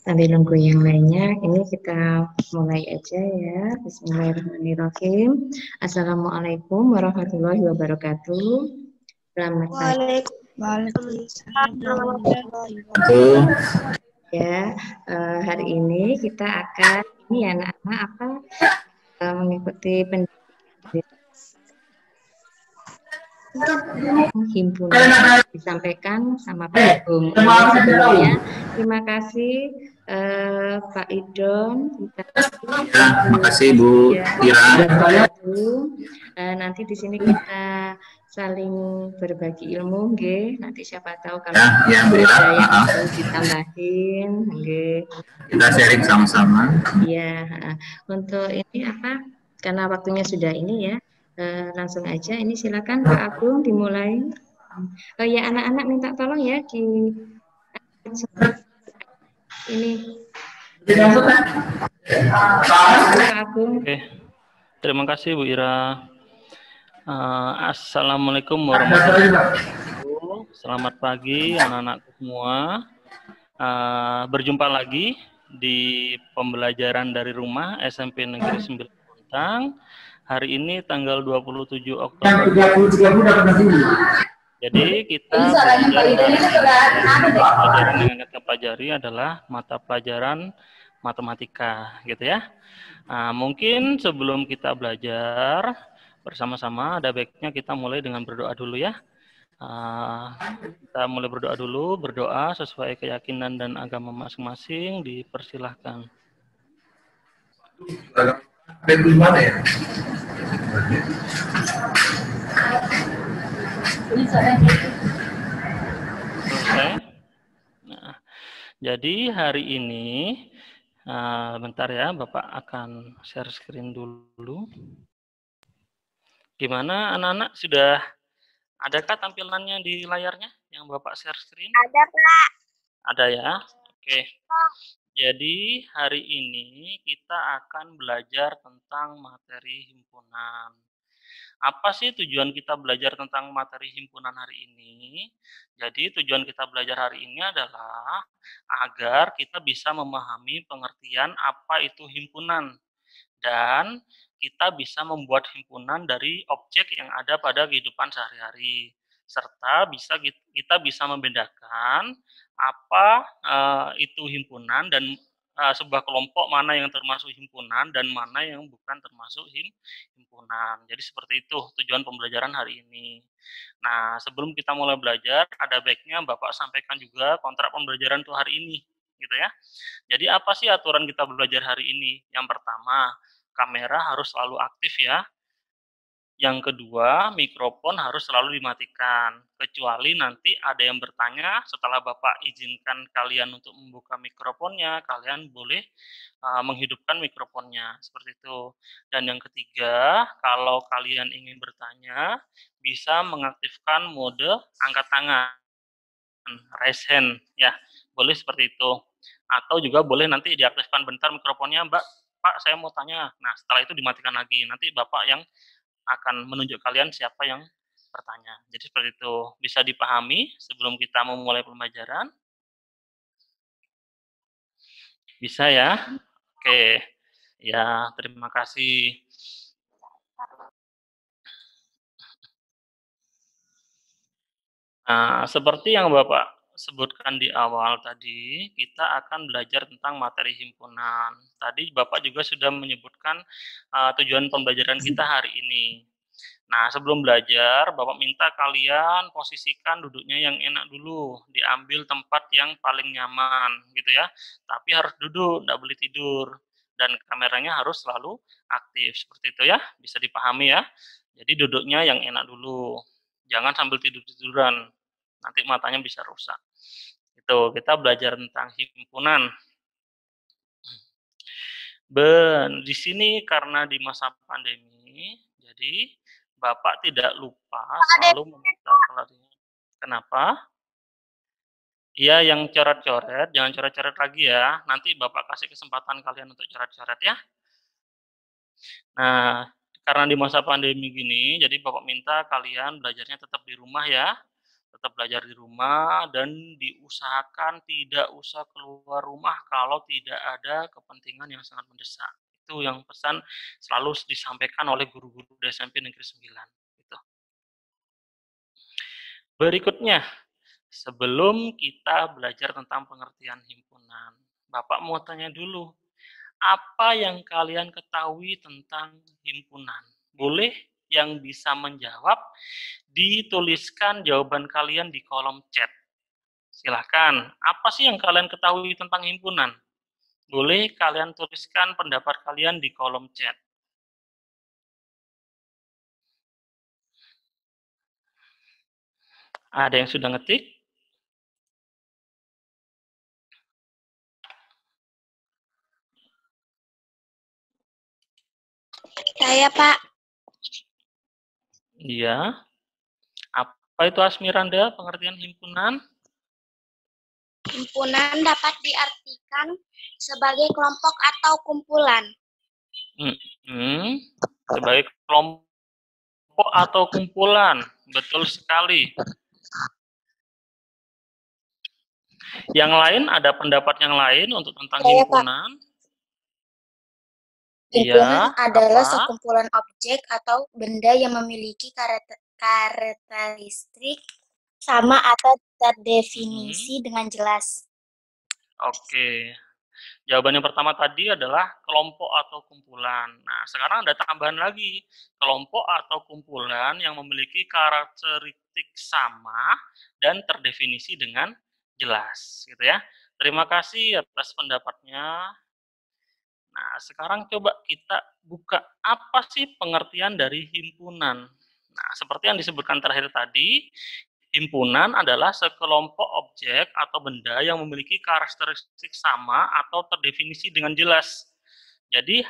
Sambil nunggu yang lainnya, ini kita mulai aja ya. Bismillahirrahmanirrahim. Assalamualaikum warahmatullahi wabarakatuh. Selamat pagi. Ya, hari ini kita akan anak-anak mengikuti pendidikan himpunan disampaikan sama Pak Bung. Sebelumnya terima kasih Pak Idon, terima kasih Bu Ira. Nanti di sini kita saling berbagi ilmu, nggih. Nanti siapa tahu kalau Bu Ira, ada yang perlu ditambahin, nggih. Kita sharing sama-sama. Iya, untuk ini karena waktunya sudah ini ya. Langsung aja, ini silakan Pak Agung dimulai. Ya anak-anak minta tolong ya di ini. Pak Agung. Oke, terima kasih Bu Ira. Assalamualaikum warahmatullahi wabarakatuh. Selamat pagi anak-anakku semua. Berjumpa lagi di pembelajaran dari rumah SMP Negeri 9 Bontang. Hari ini tanggal 27 Oktober. Jadi kita pelajaran yang kita pelajari adalah mata pelajaran matematika, gitu ya. Mungkin sebelum kita belajar bersama-sama, ada baiknya kita mulai dengan berdoa dulu ya. Kita mulai berdoa dulu, berdoa sesuai keyakinan dan agama masing-masing, dipersilahkan. Selesai. Nah, jadi hari ini, bentar ya, Bapak akan share screen dulu. Gimana anak-anak, sudah adakah tampilannya di layarnya yang Bapak share screen? Ada, Pak. Ada ya? Oke. Jadi hari ini kita akan belajar tentang materi himpunan. Apa sih tujuan kita belajar tentang materi himpunan hari ini? Jadi tujuan kita belajar hari ini adalah agar kita bisa memahami pengertian apa itu himpunan. Dan kita bisa membuat himpunan dari objek yang ada pada kehidupan sehari-hari. Serta kita bisa membedakan apa itu himpunan dan sebuah kelompok mana yang termasuk himpunan dan mana yang bukan termasuk himpunan. Jadi seperti itu tujuan pembelajaran hari ini. Nah, sebelum kita mulai belajar, ada baiknya Bapak sampaikan juga kontrak pembelajaran untuk hari ini, gitu ya. Jadi apa sih aturan kita belajar hari ini? Yang pertama, kamera harus selalu aktif ya. Yang kedua, mikrofon harus selalu dimatikan. Kecuali nanti ada yang bertanya, setelah Bapak izinkan kalian untuk membuka mikrofonnya, kalian boleh menghidupkan mikrofonnya. Seperti itu. Dan yang ketiga, kalau kalian ingin bertanya, bisa mengaktifkan mode angkat tangan, raise hand. Ya, boleh seperti itu. Atau juga boleh nanti diaktifkan bentar mikrofonnya, Mbak, Pak, saya mau tanya. Nah, setelah itu dimatikan lagi. Nanti Bapak yang akan menunjuk kalian siapa yang bertanya. Jadi seperti itu. Bisa dipahami sebelum kita memulai pembelajaran? Bisa ya? Oke. Ya, terima kasih. Nah, seperti yang Bapak sebutkan di awal tadi, kita akan belajar tentang materi himpunan. Tadi Bapak juga sudah menyebutkan tujuan pembelajaran kita hari ini. Nah, sebelum belajar, Bapak minta kalian posisikan duduknya yang enak dulu, diambil tempat yang paling nyaman, gitu ya. Tapi harus duduk, tidak boleh tidur. Dan kameranya harus selalu aktif, seperti itu ya. Bisa dipahami ya. Jadi duduknya yang enak dulu. Jangan sambil tidur-tiduran. Nanti matanya bisa rusak. Itu, kita belajar tentang himpunan. Di sini karena di masa pandemi, jadi Bapak tidak lupa selalu meminta kalian. Kenapa? Iya, yang coret-coret, jangan coret-coret lagi ya. Nanti Bapak kasih kesempatan kalian untuk coret-coret ya. Nah, karena di masa pandemi gini, jadi Bapak minta kalian belajarnya tetap di rumah ya. Tetap belajar di rumah dan diusahakan tidak usah keluar rumah kalau tidak ada kepentingan yang sangat mendesak. Itu yang pesan selalu disampaikan oleh guru-guru di SMP Negeri 9. Gitu. Berikutnya, sebelum kita belajar tentang pengertian himpunan, Bapak mau tanya dulu, apa yang kalian ketahui tentang himpunan? Boleh yang bisa menjawab, dituliskan jawaban kalian di kolom chat. Silahkan, apa sih yang kalian ketahui tentang himpunan? Boleh kalian tuliskan pendapat kalian di kolom chat. Ada yang sudah ngetik? Saya, Pak. Iya. Apa itu Asmiranda, pengertian himpunan? Himpunan dapat diartikan sebagai kelompok atau kumpulan. Sebagai kelompok atau kumpulan. Betul sekali. Yang lain, ada pendapat yang lain untuk tentang himpunan? Himpunan adalah apa? sekumpulan objek atau benda yang memiliki karakteristik sama atau terdefinisi dengan jelas. Oke. Jawaban yang pertama tadi adalah kelompok atau kumpulan. Nah, sekarang ada tambahan lagi. Kelompok atau kumpulan yang memiliki karakteristik sama dan terdefinisi dengan jelas, gitu ya. Terima kasih atas pendapatnya. Nah, sekarang coba kita buka apa sih pengertian dari himpunan. Nah, seperti yang disebutkan terakhir tadi, himpunan adalah sekelompok objek atau benda yang memiliki karakteristik sama atau terdefinisi dengan jelas. Jadi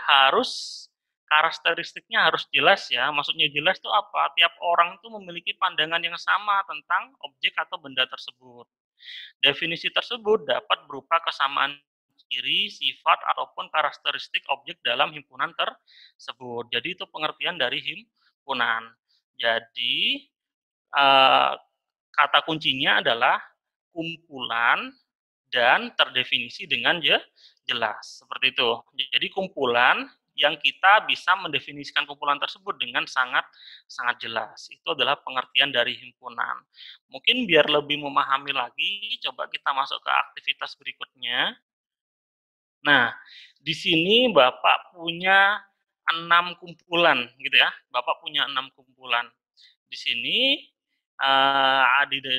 karakteristiknya harus jelas ya. Maksudnya jelas itu apa? Tiap orang itu memiliki pandangan yang sama tentang objek atau benda tersebut. Definisi tersebut dapat berupa kesamaan ciri, sifat, ataupun karakteristik objek dalam himpunan tersebut. Jadi itu pengertian dari himpunan. Jadi kata kuncinya adalah kumpulan dan terdefinisi dengan jelas. Seperti itu. Jadi kumpulan yang kita bisa mendefinisikan kumpulan tersebut dengan sangat jelas. Itu adalah pengertian dari himpunan. Mungkin biar lebih memahami lagi, coba kita masuk ke aktivitas berikutnya. Nah, di sini Bapak punya 6 kumpulan, gitu ya. Bapak punya 6 kumpulan. Di sini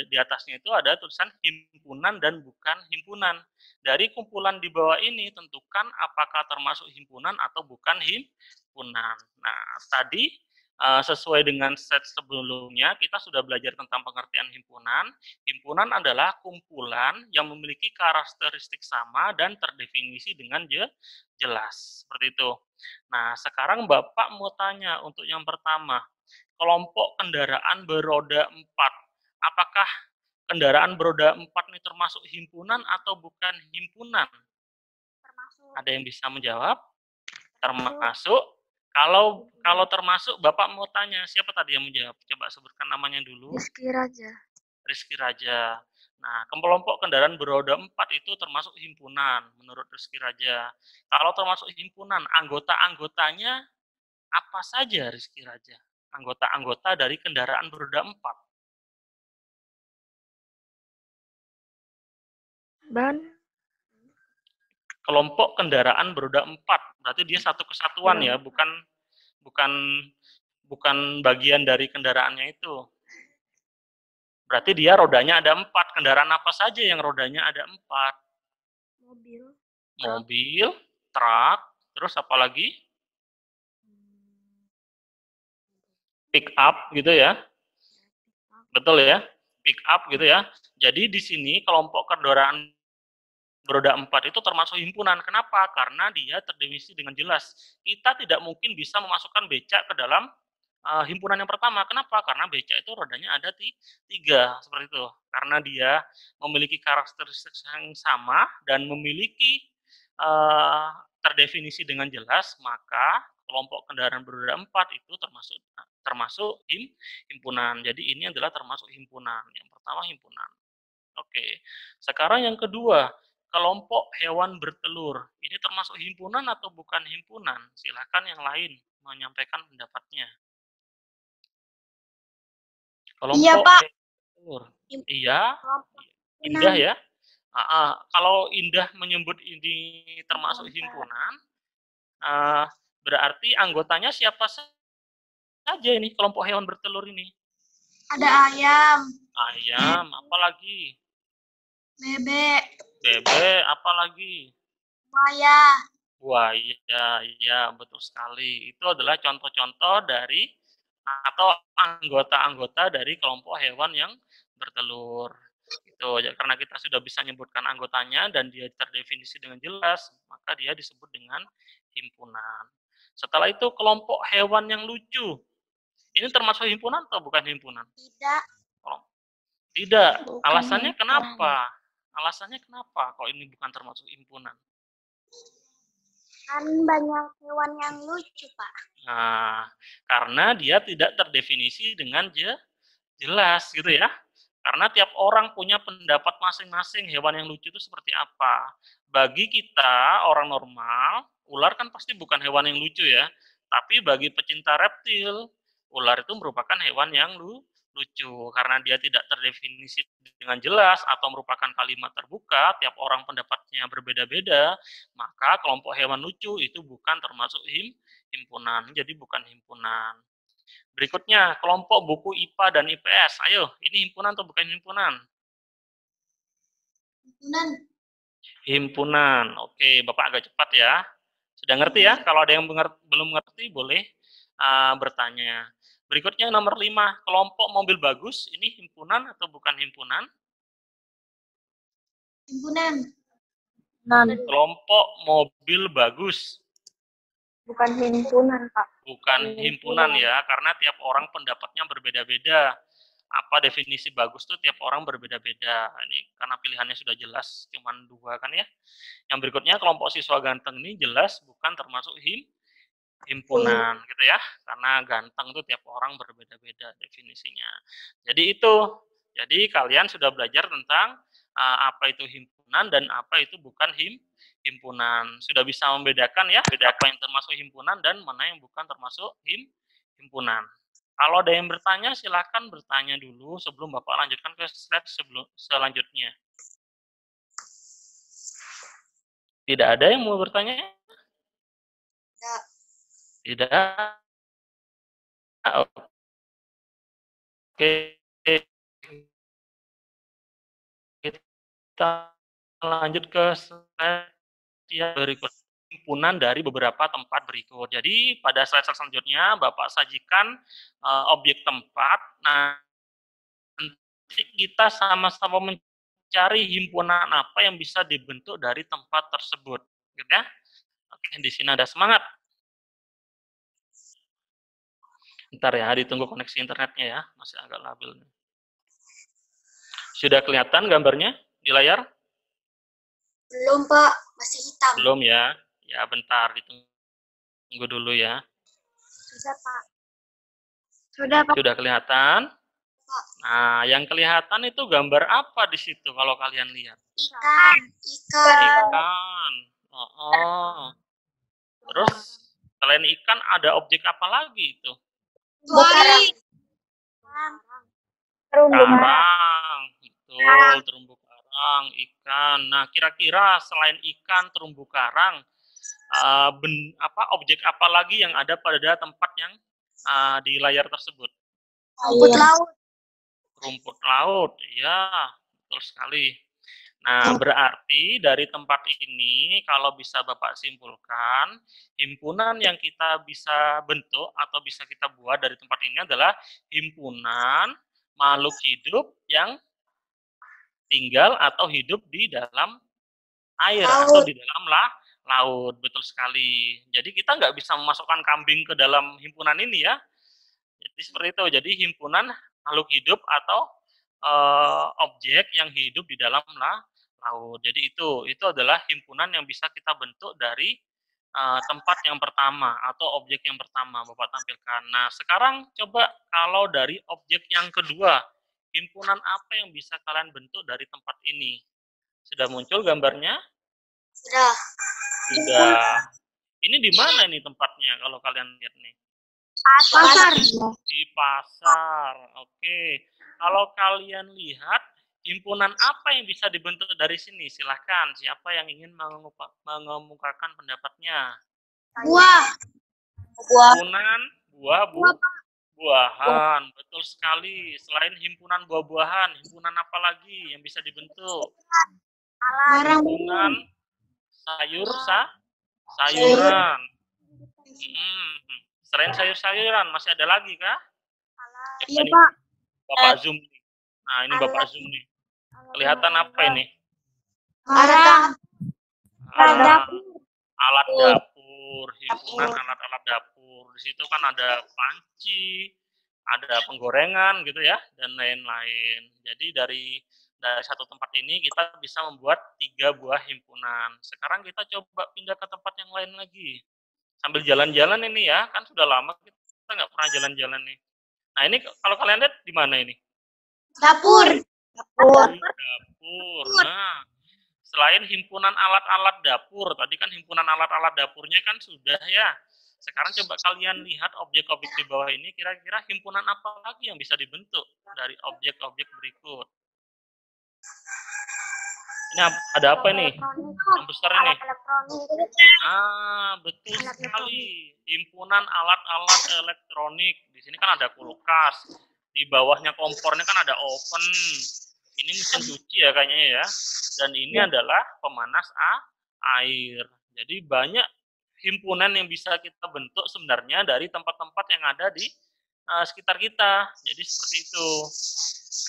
di atasnya itu ada tulisan himpunan dan bukan himpunan. Dari kumpulan di bawah ini tentukan apakah termasuk himpunan atau bukan himpunan. Nah, tadi sesuai dengan set sebelumnya kita sudah belajar tentang pengertian himpunan. Himpunan adalah kumpulan yang memiliki karakteristik sama dan terdefinisi dengan jelas. Seperti itu. Nah, sekarang Bapak mau tanya untuk yang pertama. Kelompok kendaraan beroda 4. Apakah kendaraan beroda 4 ini termasuk himpunan atau bukan himpunan? Termasuk. Ada yang bisa menjawab? Termasuk. Kalau termasuk, Bapak mau tanya, siapa tadi yang menjawab? Coba sebutkan namanya dulu. Rizky Raja. Rizky Raja. Nah, kelompok kendaraan beroda 4 itu termasuk himpunan, menurut Rizky Raja. Kalau termasuk himpunan, anggota-anggotanya apa saja, Rizky Raja? Anggota-anggota dari kendaraan beroda 4. Ban. Kelompok kendaraan beroda 4. Berarti dia satu kesatuan ya, bukan bagian dari kendaraannya itu. Berarti dia rodanya ada 4. Kendaraan apa saja yang rodanya ada 4? Mobil, truk, terus apa lagi? Pick up gitu ya. Betul ya? Pick up gitu ya. Jadi di sini kelompok kendaraan beroda 4 itu termasuk himpunan. Kenapa? Karena dia terdefinisi dengan jelas. Kita tidak mungkin bisa memasukkan becak ke dalam himpunan yang pertama. Kenapa? Karena becak itu rodanya ada 3, seperti itu. Karena dia memiliki karakteristik yang sama dan memiliki terdefinisi dengan jelas, maka kelompok kendaraan beroda 4 itu termasuk himpunan. Jadi ini adalah termasuk himpunan. Yang pertama himpunan. Oke. Sekarang yang kedua, kelompok hewan bertelur. Ini termasuk himpunan atau bukan himpunan? Silakan yang lain menyampaikan pendapatnya. Kelompok Iya, Pak. hewan bertelur. Iya. Indah ya. Kalau Indah menyebut ini termasuk himpunan, berarti anggotanya siapa saja ini kelompok hewan bertelur ini? Ada ayam, Ayam, apalagi? bebek, Bebek, apalagi? buaya. Buaya, ya betul sekali. Itu adalah contoh-contoh dari atau anggota-anggota dari kelompok hewan yang bertelur. Itu karena kita sudah bisa menyebutkan anggotanya dan dia terdefinisi dengan jelas, maka dia disebut dengan himpunan. Setelah itu kelompok hewan yang lucu. Ini termasuk himpunan atau bukan himpunan? Tidak. Tidak. Bukan Alasannya himpunan. kenapa? Alasannya kenapa kalau ini bukan termasuk himpunan? Kan banyak hewan yang lucu, Pak. Nah, karena dia tidak terdefinisi dengan jelas gitu ya. Karena tiap orang punya pendapat masing-masing hewan yang lucu itu seperti apa. Bagi kita, orang normal, ular kan pasti bukan hewan yang lucu ya. Tapi bagi pecinta reptil, ular itu merupakan hewan yang lucu. Karena dia tidak terdefinisi dengan jelas atau merupakan kalimat terbuka, tiap orang pendapatnya berbeda-beda, maka kelompok hewan lucu itu bukan termasuk himpunan. Jadi bukan himpunan. Berikutnya, kelompok buku IPA dan IPS. Ayo, ini himpunan atau bukan himpunan? Himpunan. Himpunan. Oke, Bapak agak cepat ya. Sudah ngerti ya? Kalau ada yang belum ngerti, boleh bertanya. Berikutnya nomor 5, kelompok mobil bagus. Ini himpunan atau bukan himpunan? Himpunan. Kelompok mobil bagus. Bukan himpunan, Pak. Bukan himpunan ya, karena tiap orang pendapatnya berbeda-beda. Apa definisi bagus tuh tiap orang berbeda-beda. Ini karena pilihannya sudah jelas, cuma 2 kan ya. Yang berikutnya kelompok siswa ganteng ini jelas bukan termasuk himpunan gitu ya. Karena ganteng tuh tiap orang berbeda-beda definisinya. Jadi itu. Jadi kalian sudah belajar tentang apa itu himpunan dan apa itu bukan himpunan. Sudah bisa membedakan ya, apa yang termasuk himpunan dan mana yang bukan termasuk himpunan. Kalau ada yang bertanya, silakan bertanya dulu sebelum Bapak lanjutkan ke slide selanjutnya. Tidak ada yang mau bertanya? Tidak. Oke. Kita lanjut ke slide yang berikut. Himpunan dari beberapa tempat berikut. Jadi pada slide selanjutnya Bapak sajikan objek tempat. Nah, nanti kita sama-sama mencari himpunan apa yang bisa dibentuk dari tempat tersebut, gitu ya. Oke, di sini ada semangat. Bentar ya, ditunggu koneksi internetnya ya, masih agak labil. Sudah kelihatan gambarnya di layar? Belum, Pak. Masih hitam. Belum ya. Ya, bentar, ditunggu dulu ya. Sudah, Pak. Sudah, Pak. Sudah kelihatan? Nah, yang kelihatan itu gambar apa di situ kalau kalian lihat? Ikan. Ikan. Terus, selain ikan ada objek apa lagi itu? Karang. Karang. Betul, terumbu karang, ikan. Nah, kira-kira selain ikan, terumbu karang, objek apa lagi yang ada pada tempat yang di layar tersebut? Rumput laut. Rumput laut, ya, betul sekali. Nah, berarti dari tempat ini, kalau bisa Bapak simpulkan, himpunan yang kita bisa bentuk atau bisa kita buat dari tempat ini adalah himpunan makhluk hidup yang tinggal atau hidup di dalam air atau di dalam laut, betul sekali. Jadi kita nggak bisa memasukkan kambing ke dalam himpunan ini ya. Jadi seperti itu. Jadi himpunan makhluk hidup atau objek yang hidup di dalam laut. Jadi itu adalah himpunan yang bisa kita bentuk dari tempat yang pertama atau objek yang pertama Bapak tampilkan. Nah, sekarang coba kalau dari objek yang kedua, himpunan apa yang bisa kalian bentuk dari tempat ini? Sudah muncul gambarnya? Sudah. Sudah. Ini di mana nih tempatnya kalau kalian lihat nih? Pasar. Di pasar. Oke. Kalau kalian lihat, himpunan apa yang bisa dibentuk dari sini? Silahkan, siapa yang ingin mengemukakan pendapatnya? Buah. Himpunan buah-buahan. Betul sekali. Selain himpunan buah-buahan, himpunan apa lagi yang bisa dibentuk? Himpunan sayuran. Selain sayur-sayuran, masih ada lagi kah? Iya, Pak. Bapak zoom nih. Nah, ini Bapak zoom nih. Kelihatan apa ini? Alat dapur, himpunan alat-alat dapur. Di situ kan ada panci, ada penggorengan gitu ya, dan lain-lain. Jadi dari satu tempat ini kita bisa membuat 3 buah himpunan. Sekarang kita coba pindah ke tempat yang lain lagi. Sambil jalan-jalan ini ya, kan sudah lama kita nggak pernah jalan-jalan nih. Nah, ini kalau kalian lihat di mana ini? Dapur. Nah, selain himpunan alat-alat dapur, tadi kan himpunan alat-alat dapurnya kan sudah ya. Sekarang coba kalian lihat objek-objek di bawah ini, kira-kira himpunan apa lagi yang bisa dibentuk dari objek-objek berikut. Ini ada apa ini? Yang besar ini. Betul sekali. Himpunan alat-alat elektronik. Di sini kan ada kulkas. Di bawahnya kompornya kan ada oven. Ini mesin cuci ya kayaknya ya. Dan ini adalah pemanas air. Jadi banyak himpunan yang bisa kita bentuk sebenarnya dari tempat-tempat yang ada di sekitar kita. Jadi seperti itu.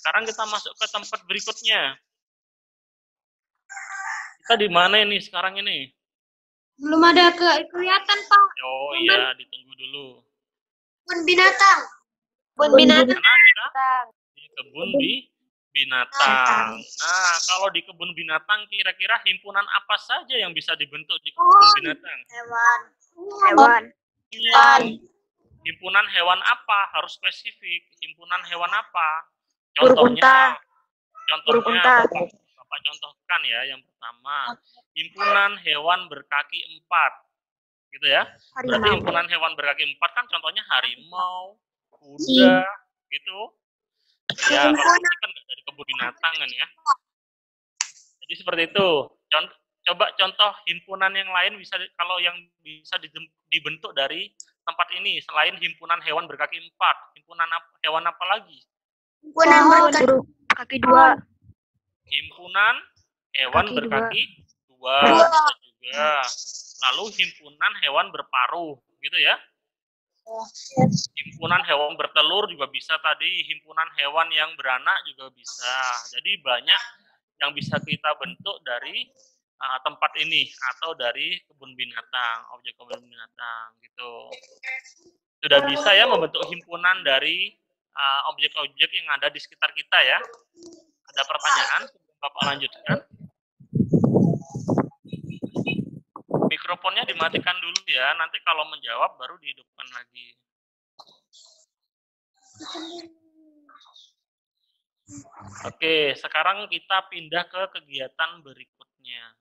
Sekarang kita masuk ke tempat berikutnya. Kita di mana ini sekarang ini? Belum ada kelihatan, Pak. Oh iya, ditunggu dulu. Kebun binatang. Di kebun binatang. Nah, kalau di kebun binatang kira-kira himpunan apa saja yang bisa dibentuk di kebun binatang? Hewan. Himpunan hewan apa? Harus spesifik. Himpunan hewan apa? Contohnya. Bapak contohkan ya, yang pertama, himpunan hewan berkaki 4, gitu ya. Berarti himpunan hewan berkaki 4 kan contohnya harimau, kuda, gitu. Ya, kalau ini kan dari kebun binatang kan ya. Jadi seperti itu. Coba contoh himpunan yang lain bisa kalau yang bisa dibentuk dari tempat ini selain himpunan hewan berkaki 4, himpunan hewan apa lagi? Himpunan Kaki 2. Himpunan hewan berkaki 2 bisa juga. Lalu himpunan hewan berparuh, gitu ya. Himpunan hewan bertelur juga bisa tadi. Himpunan hewan yang beranak juga bisa. Jadi banyak yang bisa kita bentuk dari tempat ini atau dari kebun binatang, objek kebun binatang, gitu. Sudah bisa ya membentuk himpunan dari objek-objek yang ada di sekitar kita ya. Ada pertanyaan? Bapak lanjutkan. Mikrofonnya dimatikan dulu ya. Nanti kalau menjawab baru dihidupkan lagi. Oke, sekarang kita pindah ke kegiatan berikutnya.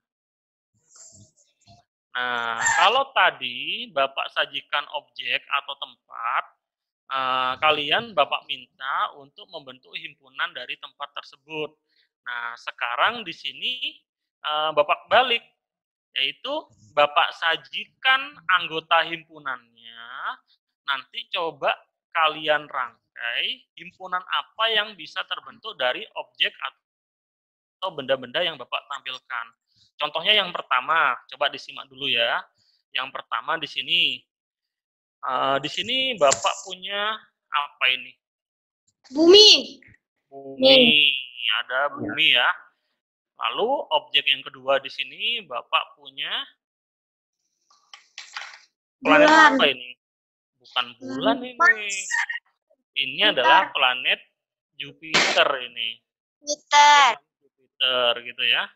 Nah, kalau tadi Bapak sajikan objek atau tempat, kalian Bapak minta untuk membentuk himpunan dari tempat tersebut. Nah, sekarang di sini Bapak balik, yaitu Bapak sajikan anggota himpunannya, nanti coba kalian rangkai himpunan apa yang bisa terbentuk dari objek atau benda-benda yang Bapak tampilkan. Contohnya yang pertama, coba disimak dulu ya. Yang pertama di sini Bapak punya apa ini? Bumi. Ada bumi ya. Lalu objek yang kedua di sini Bapak punya planet apa ini? Bukan bulan ini. Ini adalah planet Jupiter ini. Jupiter gitu ya.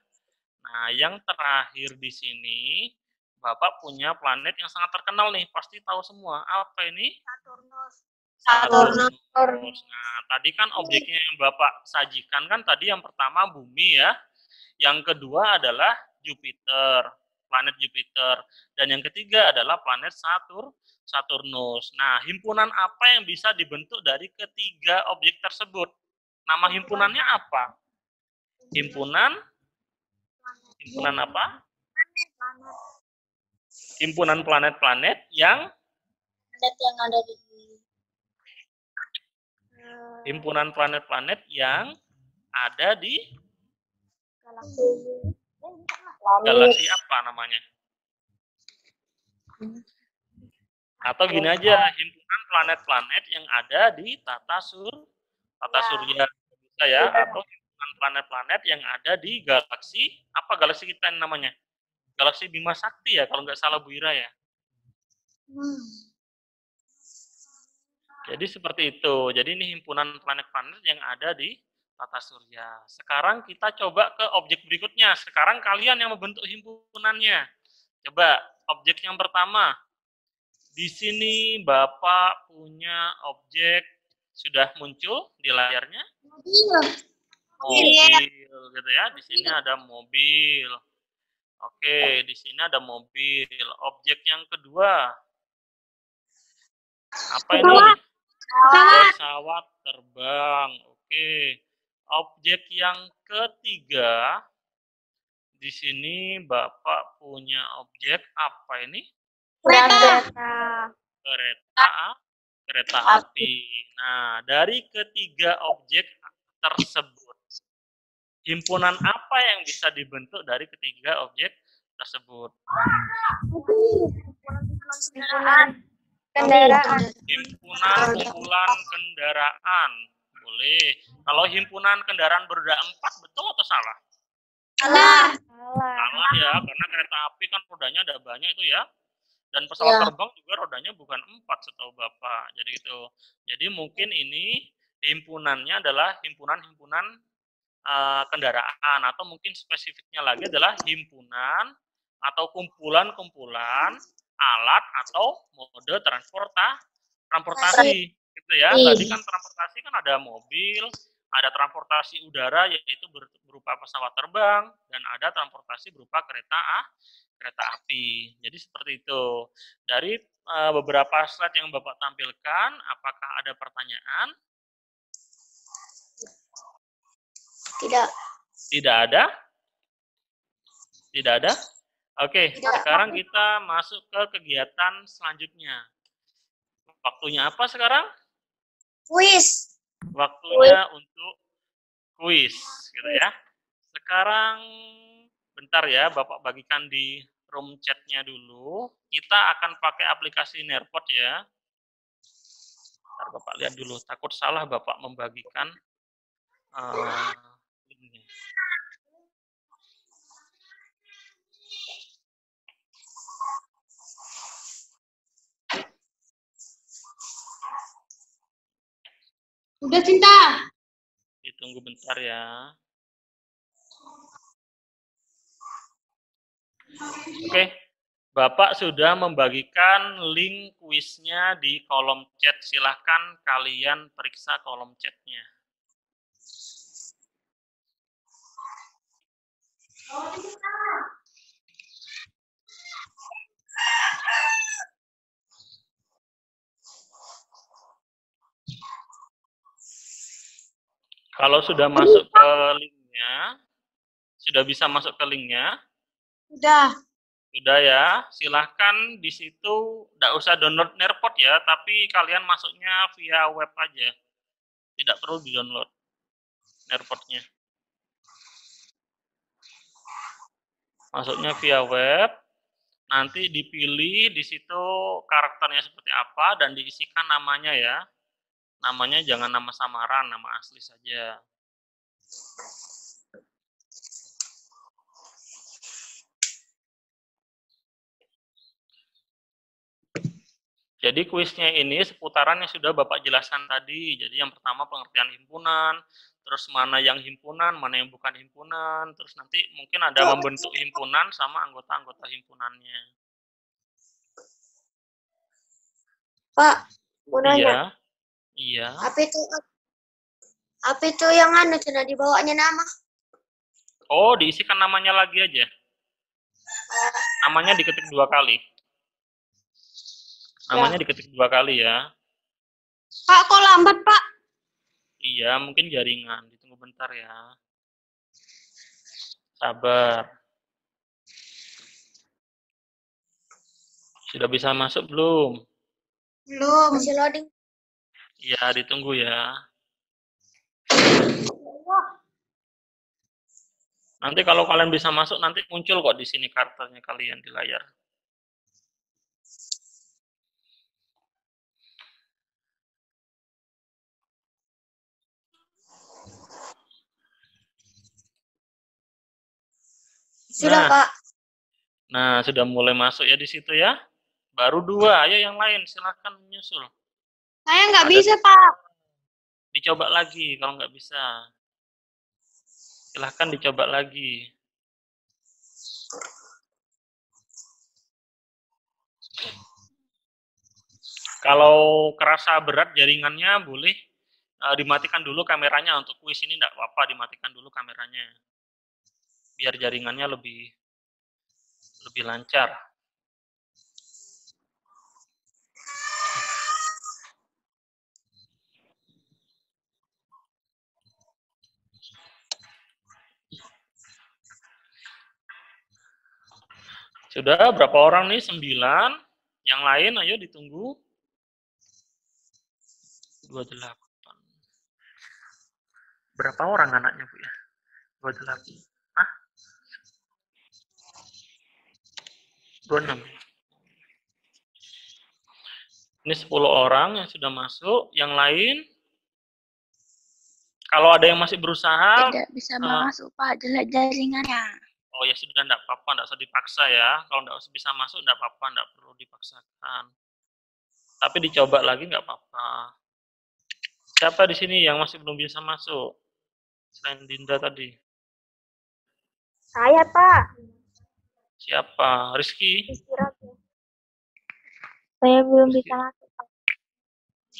Nah, yang terakhir di sini Bapak punya planet yang sangat terkenal nih, pasti tahu semua. Apa ini? Saturnus. Saturnus. Nah, tadi kan objeknya yang Bapak sajikan kan tadi yang pertama bumi ya. Yang kedua adalah Jupiter, planet Jupiter. Dan yang ketiga adalah planet Saturnus. Nah, himpunan apa yang bisa dibentuk dari ketiga objek tersebut? Nama himpunannya apa? Himpunan apa? Himpunan planet-planet yang ada di himpunan planet-planet yang ada di galaksi apa namanya? Atau gini aja, himpunan planet-planet yang ada di tata surya bisa ya, atau himpunan planet-planet yang ada di galaksi, apa galaksi kita yang namanya? Galaksi Bima Sakti ya, kalau nggak salah Bu Ira ya. Jadi seperti itu. Jadi ini himpunan planet-planet yang ada di tata surya. Sekarang kita coba ke objek berikutnya. Sekarang kalian yang membentuk himpunannya. Coba objek yang pertama. Di sini Bapak punya objek sudah muncul di layarnya. Mobil gitu ya. Di sini ada mobil. Oke, di sini ada mobil. Objek yang kedua. Apa ini? Pesawat terbang. Oke. Objek yang ketiga. Di sini Bapak punya objek apa ini? Kereta api. Nah, dari ketiga objek tersebut, himpunan apa yang bisa dibentuk dari ketiga objek tersebut? Kendaraan. Himpunan kumpulan kendaraan. Boleh. Kalau himpunan kendaraan beroda 4, betul atau salah? Salah ya, karena kereta api kan rodanya ada banyak itu ya. Dan pesawat terbang juga rodanya bukan 4 setahu Bapak. Jadi itu. Jadi mungkin ini himpunannya adalah himpunan-himpunan kendaraan, atau mungkin spesifiknya lagi adalah himpunan atau kumpulan-kumpulan alat atau mode transportasi gitu ya. Tadi kan transportasi kan ada mobil, ada transportasi udara yaitu berupa pesawat terbang, dan ada transportasi berupa kereta api. Jadi seperti itu. Dari beberapa slide yang Bapak tampilkan, apakah ada pertanyaan? Tidak. Tidak ada? Tidak ada? Oke, sekarang kita masuk ke kegiatan selanjutnya. Waktunya apa sekarang? Kuis. Waktunya untuk kuis, gitu ya. Sekarang, bentar ya, Bapak bagikan di room chat-nya dulu. Kita akan pakai aplikasi Nerpot ya. Bentar Bapak lihat dulu, takut salah Bapak membagikan linknya. Udah Cinta. Ditunggu bentar ya. Oke, Bapak sudah membagikan link kuisnya di kolom chat. Silahkan kalian periksa kolom chatnya. Kalau sudah masuk ke linknya, sudah bisa masuk ke linknya? Udah. Sudah ya, silahkan di situ, tidak usah download Nerpot ya, tapi kalian masuknya via web aja. Tidak perlu di-download Nerpotnya. Masuknya via web, nanti dipilih di situ karakternya seperti apa, dan diisikan namanya ya. Namanya jangan nama samaran, nama asli saja. Jadi kuisnya ini seputaran yang sudah Bapak jelaskan tadi. Jadi yang pertama pengertian himpunan, terus mana yang himpunan, mana yang bukan himpunan, terus nanti mungkin ada membentuk himpunan sama anggota-anggota himpunannya. Pak, mau nanya. Iya. Iya. Apa itu yang anu sudah dibawanya nama? Oh, diisikan namanya lagi aja. Namanya diketik 2 kali. Namanya diketik 2 kali ya. Pak, kok lambat, Pak? Iya, mungkin jaringan. Ditunggu bentar ya. Sabar. Sudah bisa masuk belum? Belum. Masih loading. Iya, ditunggu ya. Nanti kalau kalian bisa masuk, nanti muncul kok di sini karakternya kalian di layar. Sudah, Pak. Nah, sudah mulai masuk ya di situ ya. Baru 2, ayo yang lain silahkan menyusul. Saya nggak bisa, Pak. Dicoba lagi kalau nggak bisa. Silahkan dicoba lagi. Kalau kerasa berat jaringannya boleh dimatikan dulu kameranya. Untuk kuis ini enggak apa-apa, dimatikan dulu kameranya. Biar jaringannya lebih lancar. Sudah berapa orang nih? 9. Yang lain ayo ditunggu. 28. Berapa orang anaknya, Bu ya? 28. Hah? 26. Ini 10 orang yang sudah masuk. Yang lain, kalau ada yang masih berusaha. Tidak bisa masuk, Pak. Jelek jaringannya. Oh ya sudah, enggak apa-apa, enggak usah dipaksa ya. Kalau enggak bisa masuk, enggak apa-apa, enggak perlu dipaksakan. Tapi dicoba lagi enggak apa-apa. Siapa di sini yang masih belum bisa masuk? Selain Dinda tadi. Saya, Pak. Siapa? Rizky? Saya belum bisa masuk, Pak.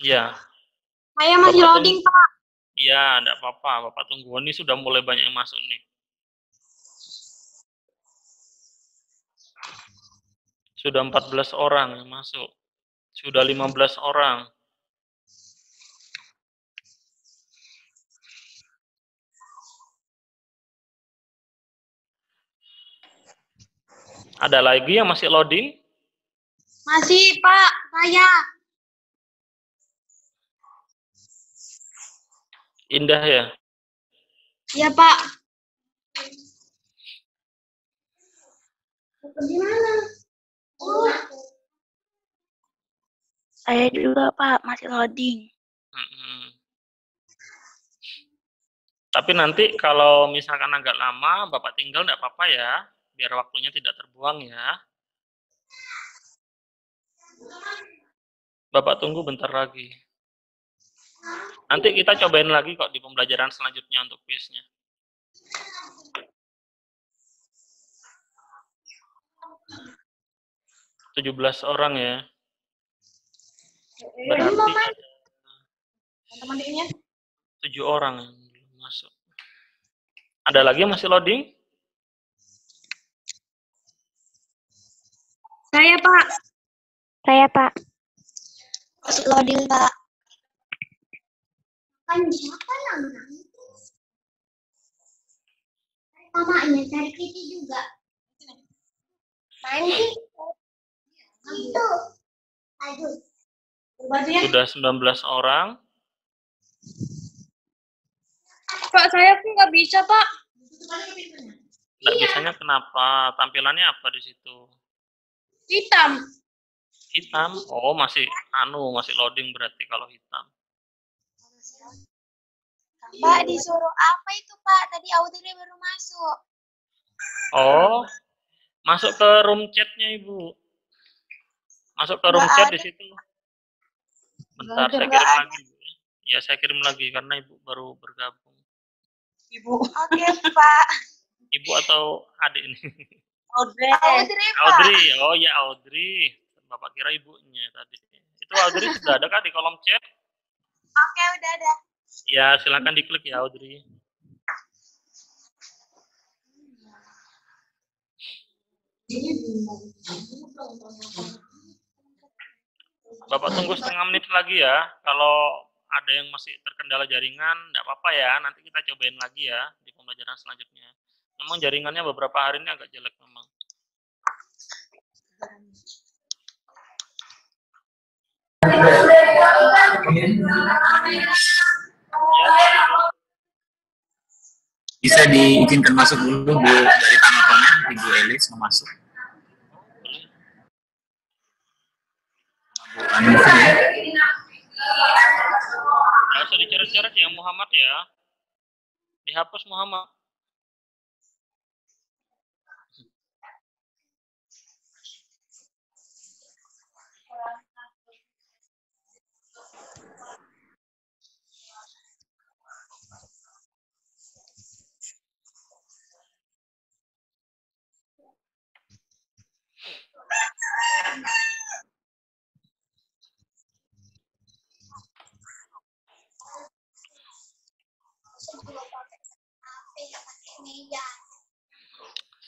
Iya. Saya masih loading, Pak. Iya, enggak apa-apa. Bapak tunggu. Ini sudah mulai banyak yang masuk nih. Sudah 14 orang yang masuk. Sudah 15 orang. Ada lagi yang masih loading? Masih, Pak. Saya. Indah ya? Iya, Pak. Gimana? Saya juga, Pak. Masih loading. Tapi nanti kalau misalkan agak lama, Bapak tinggal enggak apa-apa ya. Biar waktunya tidak terbuang ya. Bapak tunggu bentar lagi. Nanti kita cobain lagi kok di pembelajaran selanjutnya untuk kuisnya. -17 orang ya. Berarti ada 7 orang yang belum masuk. Ada lagi yang masih loading? Saya, Pak. Saya, Pak. Masih loading, Pak. Kan siapa namanya? Mamanya cari Kitty juga. Main sih. Itu. Aduh. Sudah 19 orang. Pak, saya pun nggak bisa, Pak. Nggak bisanya kenapa? Tampilannya apa di situ? Hitam. Hitam? Oh, masih loading berarti kalau hitam. Pak, disuruh apa itu, Pak? Tadi Audrey baru masuk. Oh, masuk ke room chat-nya, Ibu. Masuk ke room chat di situ. Bentar, saya kirim lagi, Bu. Ya, saya kirim lagi karena Ibu baru bergabung. Ibu. Oke, Pak. Ibu atau adik ini? Audrey, Pak. Audrey. Oh ya, Audrey. Bapak kira ibunya tadi. Itu Itu Audrey sudah ada kah di kolom chat? Oke, udah ada. Ya, silakan diklik ya Audrey. Bapak tunggu setengah menit lagi ya. Kalau ada yang masih terkendala jaringan, enggak apa-apa ya. Nanti kita cobain lagi ya di pembelajaran selanjutnya. Memang jaringannya beberapa hari ini agak jelek memang. Bisa diizinkan masuk dulu Bu dari tanggapannya Ibu Elis mau masuk. Bu Anifi ya. Nggak usah dicoret-coret ya Muhammad ya. Dihapus Muhammad.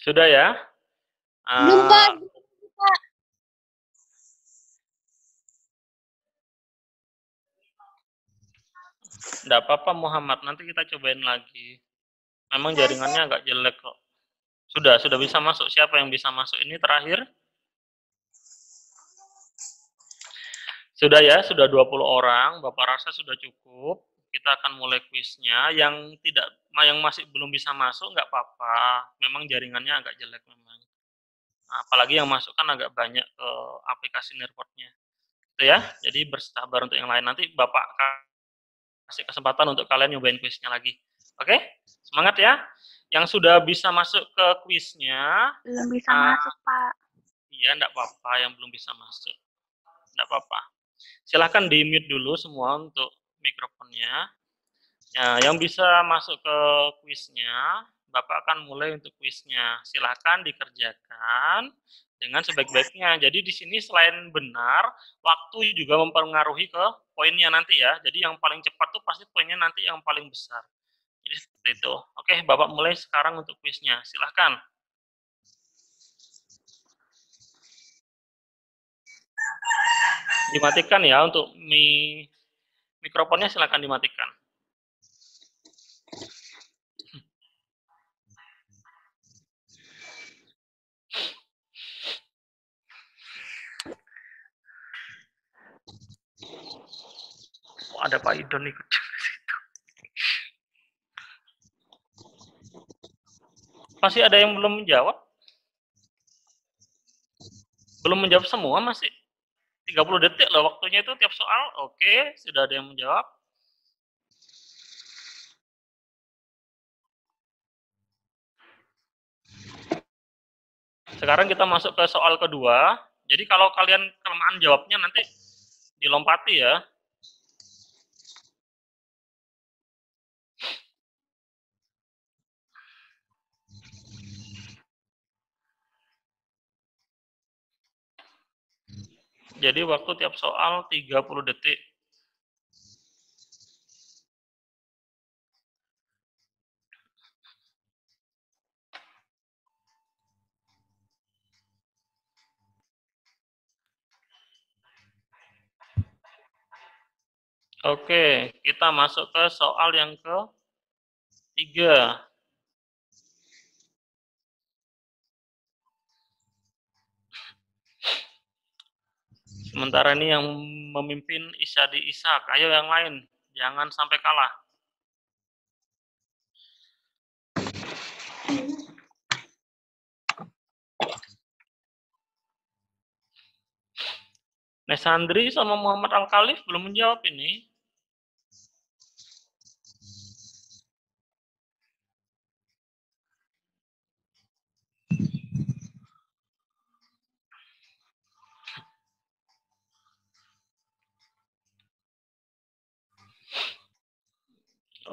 Sudah ya? Belum, Pak. Enggak apa-apa Muhammad, nanti kita cobain lagi. Memang jaringannya agak jelek kok. Sudah bisa masuk. Siapa yang bisa masuk? Ini terakhir. Sudah ya, sudah 20 orang. Bapak rasa sudah cukup. Kita akan mulai kuisnya. Yang masih belum bisa masuk nggak apa-apa. Memang jaringannya agak jelek memang. Nah, apalagi yang masuk kan agak banyak ke aplikasi Nearport-nya. Gitu ya. Jadi bersabar untuk yang lain. Nanti Bapak kasih kesempatan untuk kalian nyobain kuisnya lagi. Oke? Semangat ya. Yang sudah bisa masuk ke kuisnya. Belum bisa masuk, Pak. Iya, enggak apa-apa yang belum bisa masuk. Enggak apa-apa. Silahkan di-mute dulu semua untuk mikrofonnya. Ya, yang bisa masuk ke kuisnya, Bapak akan mulai untuk kuisnya. Silahkan dikerjakan dengan sebaik-baiknya. Jadi di sini selain benar, waktu juga mempengaruhi ke poinnya nanti ya. Jadi yang paling cepat tuh pasti poinnya nanti yang paling besar. Jadi seperti itu. Oke, Bapak mulai sekarang untuk kuisnya. Silahkan. Dimatikan ya untuk mikrofonnya, silakan dimatikan. Oh, ada Pak Idon ikut juga situ. Masih ada yang belum menjawab? Belum menjawab semua masih? 30 detik loh waktunya itu tiap soal. Oke, sudah ada yang menjawab. Sekarang kita masuk ke soal kedua. Jadi kalau kalian kelemahan jawabnya nanti dilompati ya. Jadi waktu tiap soal 30 detik. Oke, kita masuk ke soal yang ketiga. Sementara ini yang memimpin Isyadi Ishak. Ayo yang lain, jangan sampai kalah. Nesandri sama Muhammad Al-Khalif belum menjawab ini.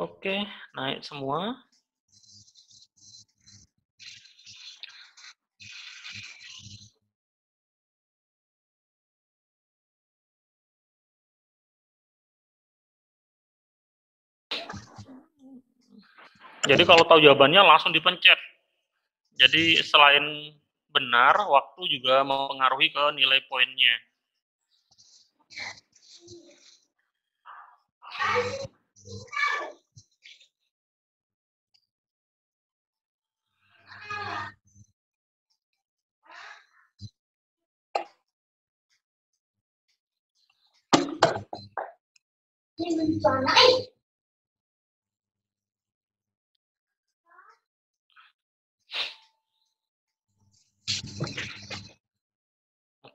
Oke, naik semua. Jadi kalau tahu jawabannya langsung dipencet. Jadi selain benar, waktu juga mempengaruhi ke nilai poinnya.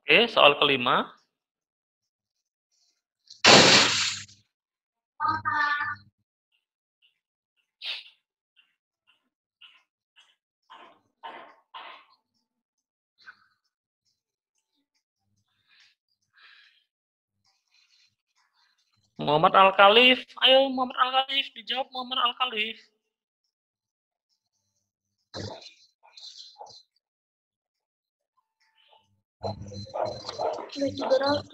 Oke, soal kelima. Muhammad Al-Khalif, ayo Muhammad Al-Khalif, dijawab Muhammad Al-Khalif. Udah 300.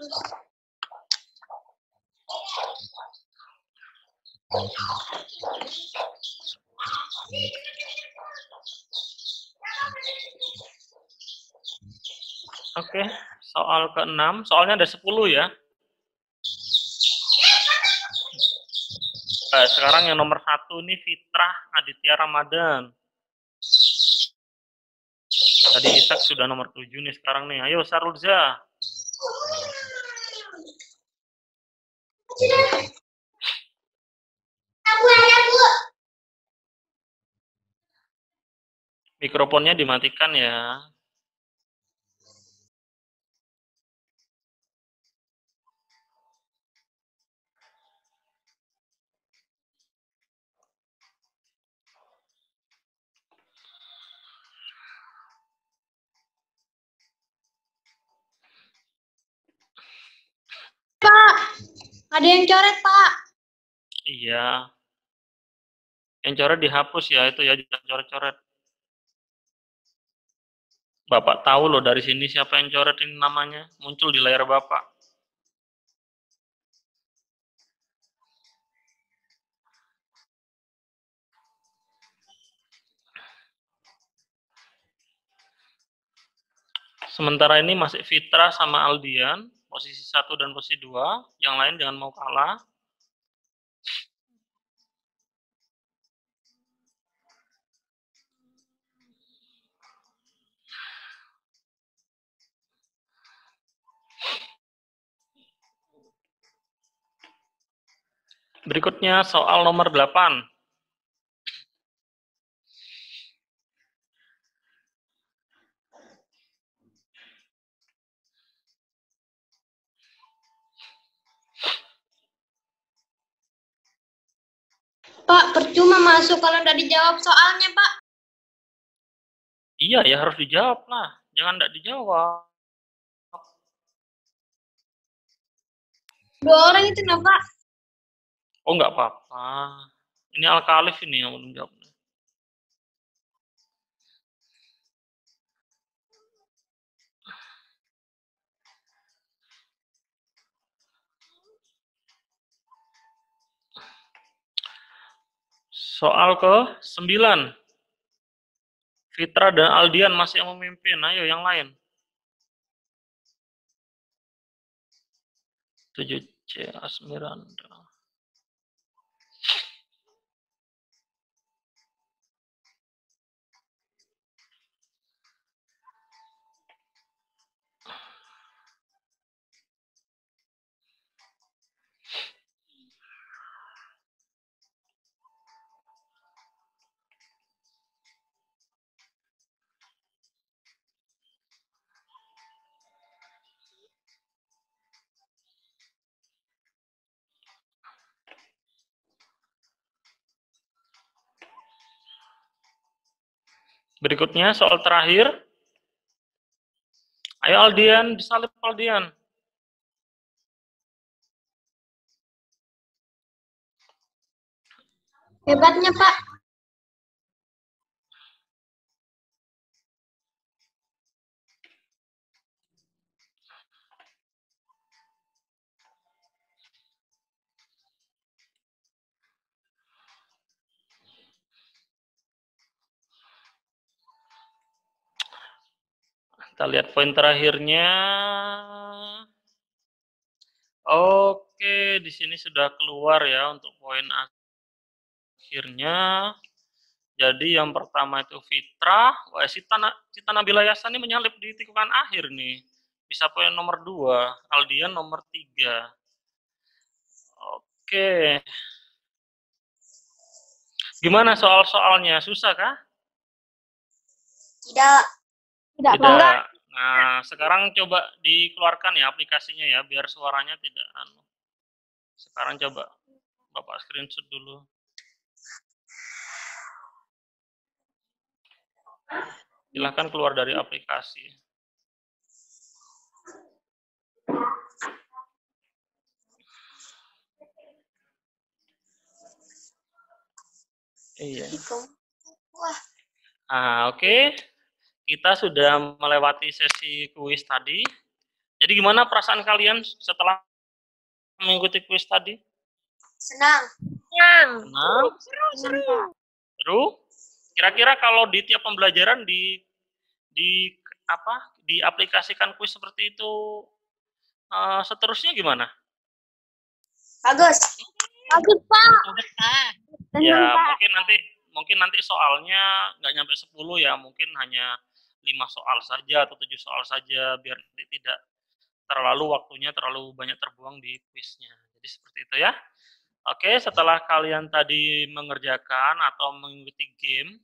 Oke, soal ke-6, soalnya ada 10 ya. Sekarang yang nomor 1 ini Fitrah Aditya Ramadan. Tadi Ishak sudah nomor 7 nih sekarang nih. Ayo Sarulza. Mikrofonnya dimatikan ya. Pak, ada yang coret, Pak. Iya. Yang coret dihapus ya, itu ya, jangan coret-coret. Bapak tahu loh dari sini siapa yang coret ini namanya. Muncul di layar Bapak. Sementara ini masih Fitra sama Aldian, posisi 1 dan posisi 2. Yang lain jangan mau kalah. Berikutnya soal nomor 8. Pak, percuma masuk kalau udah dijawab soalnya, Pak. Iya ya, harus dijawab lah. Jangan tidak dijawab. 2 orang itu nah, Pak. Oh, nggak apa-apa. Ini Al-Khalif ini yang belum jawab. Soal ke-9. Fitra dan Aldian masih yang memimpin. Ayo yang lain. 7C Asmiranda. Berikutnya soal terakhir. Ayo Aldian, disalib Aldian. Hebatnya, Pak. Kita lihat poin terakhirnya. Oke, di sini sudah keluar ya untuk poin akhirnya. Jadi yang pertama itu fitrah. Wah, Sita Nabila Yasani menyalip di tikungan akhir nih. Bisa poin nomor 2, Aldian nomor 3. Oke. Gimana soal-soalnya? Susah kah? Tidak. Tidak, Pak. Tidak. Nah, sekarang coba dikeluarkan ya aplikasinya ya, biar suaranya tidak anu. Sekarang coba Bapak screenshot dulu. Silahkan keluar dari aplikasi. Iya. Wah, Oke. Kita sudah melewati sesi kuis tadi. Jadi gimana perasaan kalian setelah mengikuti kuis tadi? senang. Senang? Seru? Kira-kira kalau di tiap pembelajaran diaplikasikan kuis seperti itu seterusnya gimana? Bagus. Bagus, Pak. Ya, Senang, Pak. mungkin nanti soalnya nggak nyampe 10 ya, mungkin hanya 5 soal saja atau 7 soal saja biar nanti tidak waktunya terlalu banyak terbuang di kuisnya. Jadi seperti itu ya. Oke, setelah kalian tadi mengerjakan atau mengikuti game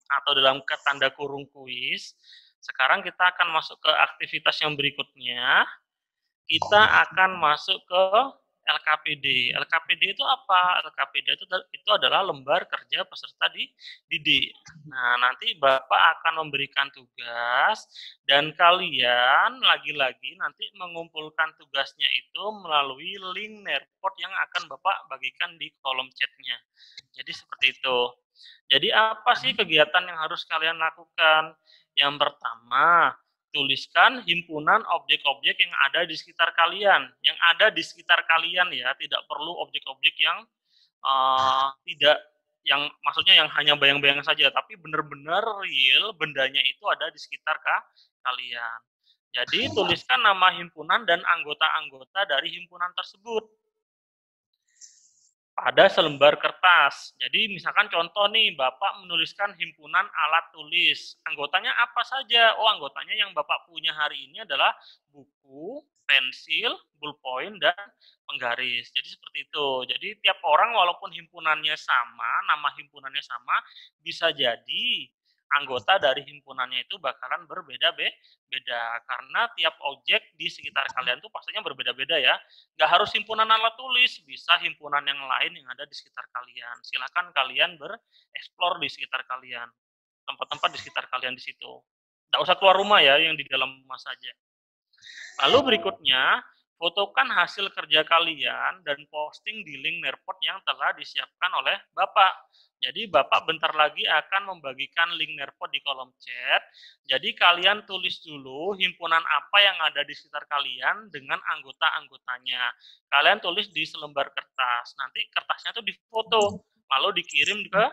atau dalam tanda kurung kuis, sekarang kita akan masuk ke aktivitas yang berikutnya. Kita akan masuk ke LKPD. LKPD itu apa? LKPD itu adalah lembar kerja peserta didik. Nah, nanti Bapak akan memberikan tugas dan kalian lagi-lagi nanti mengumpulkan tugasnya itu melalui link Nerport yang akan Bapak bagikan di kolom chatnya. Jadi seperti itu. Jadi apa sih kegiatan yang harus kalian lakukan? Yang pertama, tuliskan himpunan objek-objek yang ada di sekitar kalian. Yang ada di sekitar kalian ya, tidak perlu objek-objek yang maksudnya yang hanya bayang-bayang saja, tapi benar-benar real bendanya itu ada di sekitar kalian. Jadi tuliskan nama himpunan dan anggota-anggota dari himpunan tersebut pada selembar kertas. Jadi misalkan contoh nih, Bapak menuliskan himpunan alat tulis. Anggotanya apa saja? Oh, anggotanya yang Bapak punya hari ini adalah buku, pensil, ballpoint, dan penggaris. Jadi seperti itu. Jadi tiap orang walaupun himpunannya sama, nama himpunannya sama, bisa jadi anggota dari himpunannya itu bakalan berbeda-beda. Karena tiap objek di sekitar kalian tuh pastinya berbeda-beda ya. Nggak harus himpunan alat tulis, bisa himpunan yang lain yang ada di sekitar kalian. Silakan kalian bereksplor di sekitar kalian. Tempat-tempat di sekitar kalian di situ. Nggak usah keluar rumah ya, yang di dalam rumah saja. Lalu berikutnya, fotokan hasil kerja kalian dan posting di link Nerport yang telah disiapkan oleh Bapak. Jadi Bapak bentar lagi akan membagikan link Nerport di kolom chat. Jadi kalian tulis dulu himpunan apa yang ada di sekitar kalian dengan anggota-anggotanya. Kalian tulis di selembar kertas. Nanti kertasnya tuh difoto, lalu dikirim ke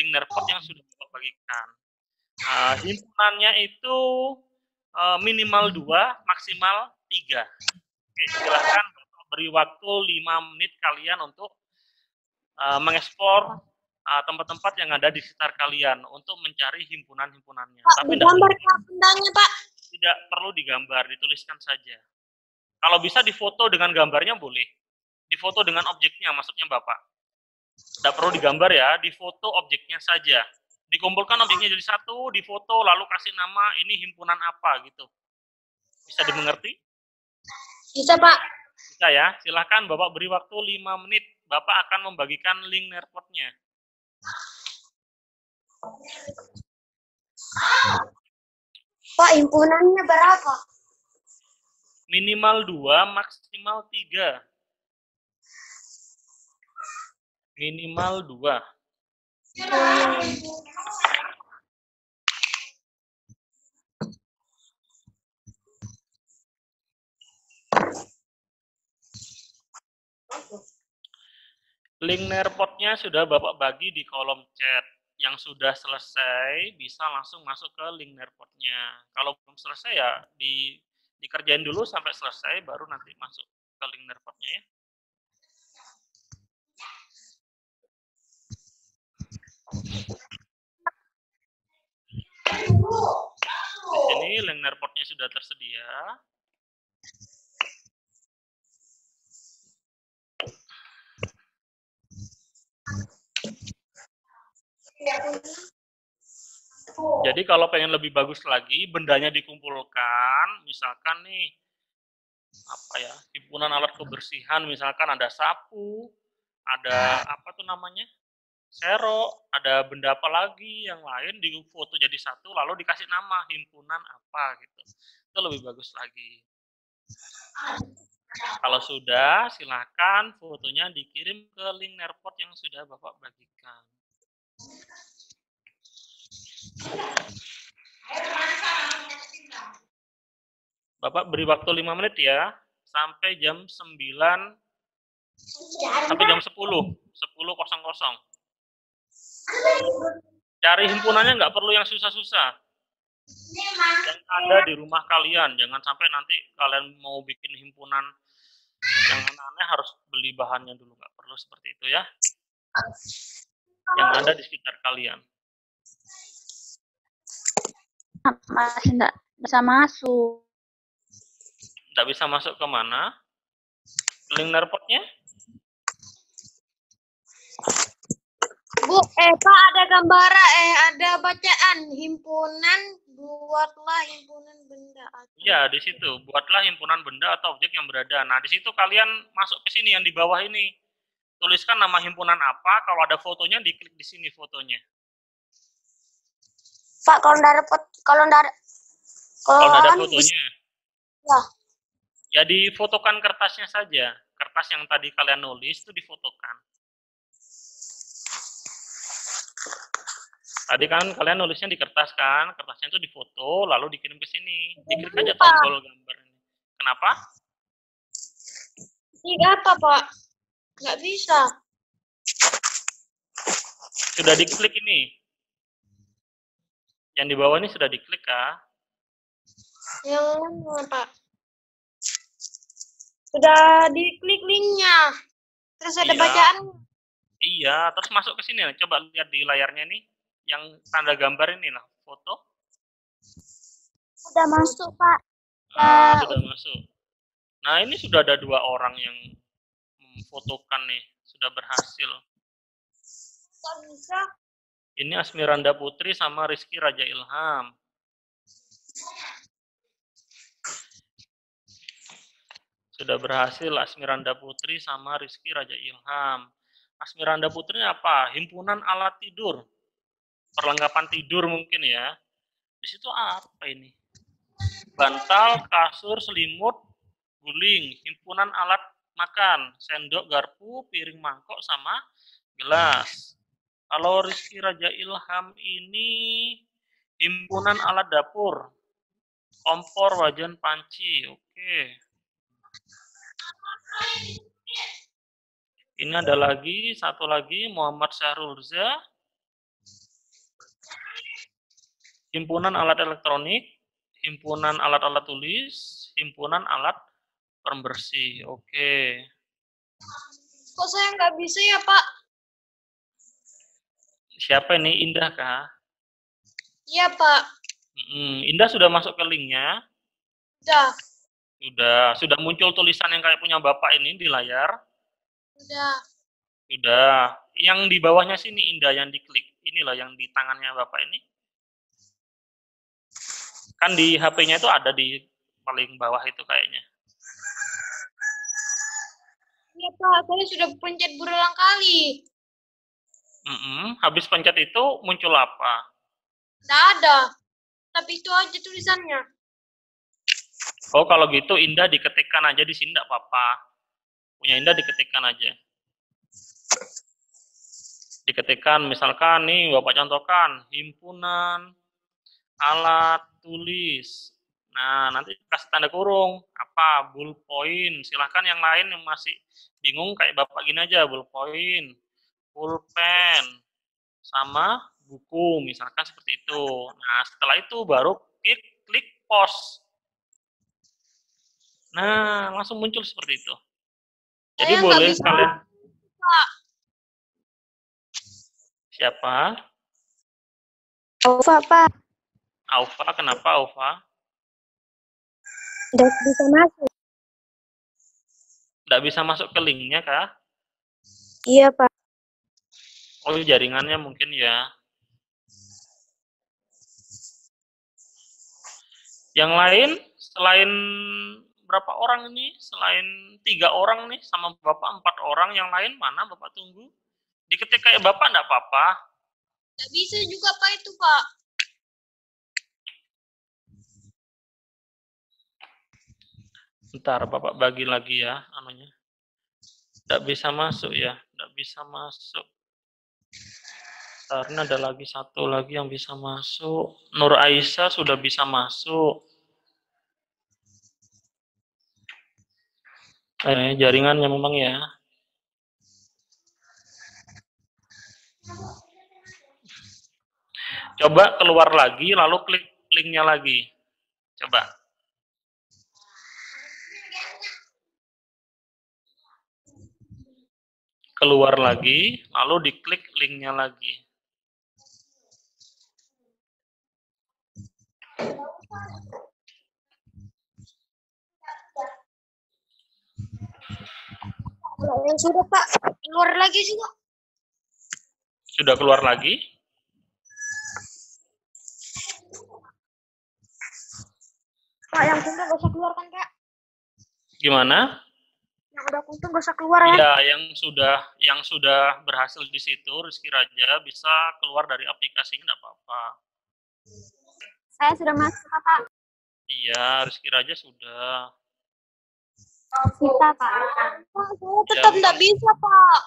link Nerport yang sudah Bapak bagikan. Himpunannya itu minimal 2, maksimal 3. Oke, silahkan Bapak beri waktu 5 menit kalian untuk mengeksplor tempat-tempat yang ada di sekitar kalian untuk mencari himpunan-himpunannya. Pak, Tapi digambar bendanya, Pak. tidak perlu digambar, dituliskan saja. Kalau bisa difoto dengan gambarnya boleh. Difoto dengan objeknya, maksudnya Bapak. Tidak perlu digambar ya, difoto objeknya saja. Dikumpulkan objeknya jadi satu, difoto, lalu kasih nama, ini himpunan apa gitu. Bisa dimengerti? Bisa, Pak. Bisa ya, silahkan Bapak beri waktu 5 menit. Bapak akan membagikan link Nerport-nya. Pak, himpunannya berapa? Minimal 2, maksimal 3. Minimal 2. Link Nerport-nya sudah Bapak bagi di kolom chat. yang sudah selesai bisa langsung masuk ke link Nearpod-nya. Kalau belum selesai ya dikerjain dulu sampai selesai, baru nanti masuk ke link Nearpod-nya ya. Di sini link Nearpod-nya sudah tersedia. Jadi kalau pengen lebih bagus lagi, bendanya dikumpulkan, misalkan nih, apa ya, himpunan alat kebersihan, misalkan ada sapu, ada apa tuh namanya, serok, ada benda apa lagi yang lain di foto jadi satu, lalu dikasih nama himpunan apa gitu. Itu lebih bagus lagi. Kalau sudah, silakan fotonya dikirim ke link Nearpod yang sudah Bapak bagikan. Bapak beri waktu 5 menit ya, sampai jam 9, sampai jam 10, 10.00. Cari himpunannya nggak perlu yang susah-susah. Yang ada di rumah kalian, jangan sampai nanti kalian mau bikin himpunan yang aneh harus beli bahannya dulu, nggak perlu seperti itu ya. Yang ada di sekitar kalian. Masih nggak bisa masuk. Nggak bisa masuk ke mana? Link Nearpod-nya? Bu, Pak, ada gambar, ada bacaan himpunan, buatlah himpunan benda. Iya, di situ. Buatlah himpunan benda atau objek yang berada. Nah, di situ kalian masuk ke sini yang di bawah ini. Tuliskan nama himpunan apa, kalau ada fotonya diklik di sini fotonya. Pak, kalau nggak ada fotonya. Ya. Ya difotokan kertasnya saja. Kertas yang tadi kalian nulis itu difotokan. Tadi kan kalian nulisnya di kertas kan, kertasnya itu difoto, lalu dikirim ke sini. Diklik aja tombol gambar ini. Kenapa? Tidak apa, Pak? Nggak bisa. Sudah diklik ini. Yang di bawah ini sudah diklik kah? Yang mana, Pak? Sudah diklik linknya. Terus ada Iya. bacaan. Iya, terus masuk ke sini. Coba lihat di layarnya nih. Yang tanda gambar ini lah, foto. Sudah masuk, Pak. Sudah masuk. Nah, ini sudah ada 2 orang yang memfotokan nih. Sudah berhasil. Bisa. Ini Asmiranda Putri sama Rizky Raja Ilham. Sudah berhasil Asmiranda Putri sama Rizky Raja Ilham. Asmiranda Putri apa? Himpunan alat tidur. Perlengkapan tidur mungkin ya. Di situ apa ini? Bantal, kasur, selimut, guling, himpunan alat makan, sendok, garpu, piring mangkok sama gelas. Kalau Rizky Raja Ilham ini himpunan alat dapur, kompor, wajan, panci. Oke. Ini ada lagi, satu lagi, Muhammad Syahrul Rza. Himpunan alat elektronik, himpunan alat-alat tulis, himpunan alat pembersih. Oke. Kok saya nggak bisa ya, Pak? Siapa ini? Indah kah? Iya, Pak. Indah sudah masuk ke linknya? Sudah muncul tulisan yang kayak punya Bapak ini di layar? Sudah. Yang di bawahnya sini Indah yang diklik. Inilah yang di tangannya Bapak ini. Kan di HP-nya itu ada di paling bawah itu kayaknya. Iya, Pak. Saya sudah pencet berulang kali. Habis pencet itu muncul apa? Nggak ada. Tapi itu aja tulisannya. Oh, kalau gitu Indah diketikkan aja di sini, enggak apa-apa. Punya Indah diketikkan aja. Diketikkan, misalkan nih Bapak contohkan, himpunan alat tulis. Nah, nanti kasih tanda kurung. Apa? Ballpoint. Silahkan yang lain yang masih bingung kayak Bapak gini aja. Ballpoint, pulpen, sama buku, misalkan seperti itu. Nah, setelah itu baru klik pause. Nah, langsung muncul seperti itu. Jadi Saya nggak boleh bisa, kalian. Pak. Siapa? Aufa, Pak. Aufa, kenapa Aufa? Nggak bisa masuk. Nggak bisa masuk ke linknya kah? Iya, Pak. Oh, jaringannya mungkin ya. Yang lain, selain berapa orang ini? Selain 3 orang nih, sama Bapak 4 orang, yang lain mana Bapak tunggu? Diketik kayak Bapak nggak apa-apa. Nggak bisa juga, Pak, itu, Pak. Bentar, Bapak bagi lagi ya, anunya. Nggak bisa masuk ya, nggak bisa masuk. Karena ada lagi satu lagi yang bisa masuk. Nur Aisyah sudah bisa masuk. Jaringannya memang ya. Coba keluar lagi, lalu klik linknya lagi. Coba. Keluar lagi, lalu diklik linknya lagi. Sudah, Pak. Keluar lagi juga. Sudah keluar lagi? Pak, yang kumpul nggak usah keluar kan, Kak? Gimana? Yang udah kumpul nggak usah keluar ya? Ya, yang sudah berhasil di situ, Rizky Raja bisa keluar dari aplikasi, nggak apa-apa. Saya sudah masuk, Pak. Iya, Rizky Raja sudah. Bisa, Pak. Pak, saya tetap nggak bisa, Pak.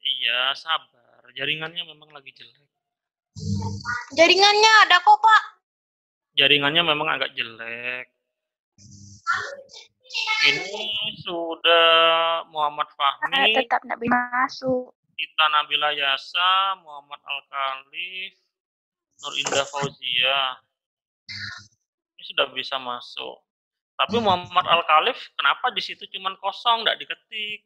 Iya, sabar. Jaringannya memang lagi jelek. Jaringannya ada kok, Pak. Jaringannya memang agak jelek. Ini sudah Muhammad Saya Fahmi, tetap nggak bisa masuk. Tita Nabila Yasa, Muhammad Al-Khalif, Nur Indah Fauzia. Ini sudah bisa masuk. Tapi Muhammad Al-Khalif, kenapa di situ cuma kosong, nggak diketik?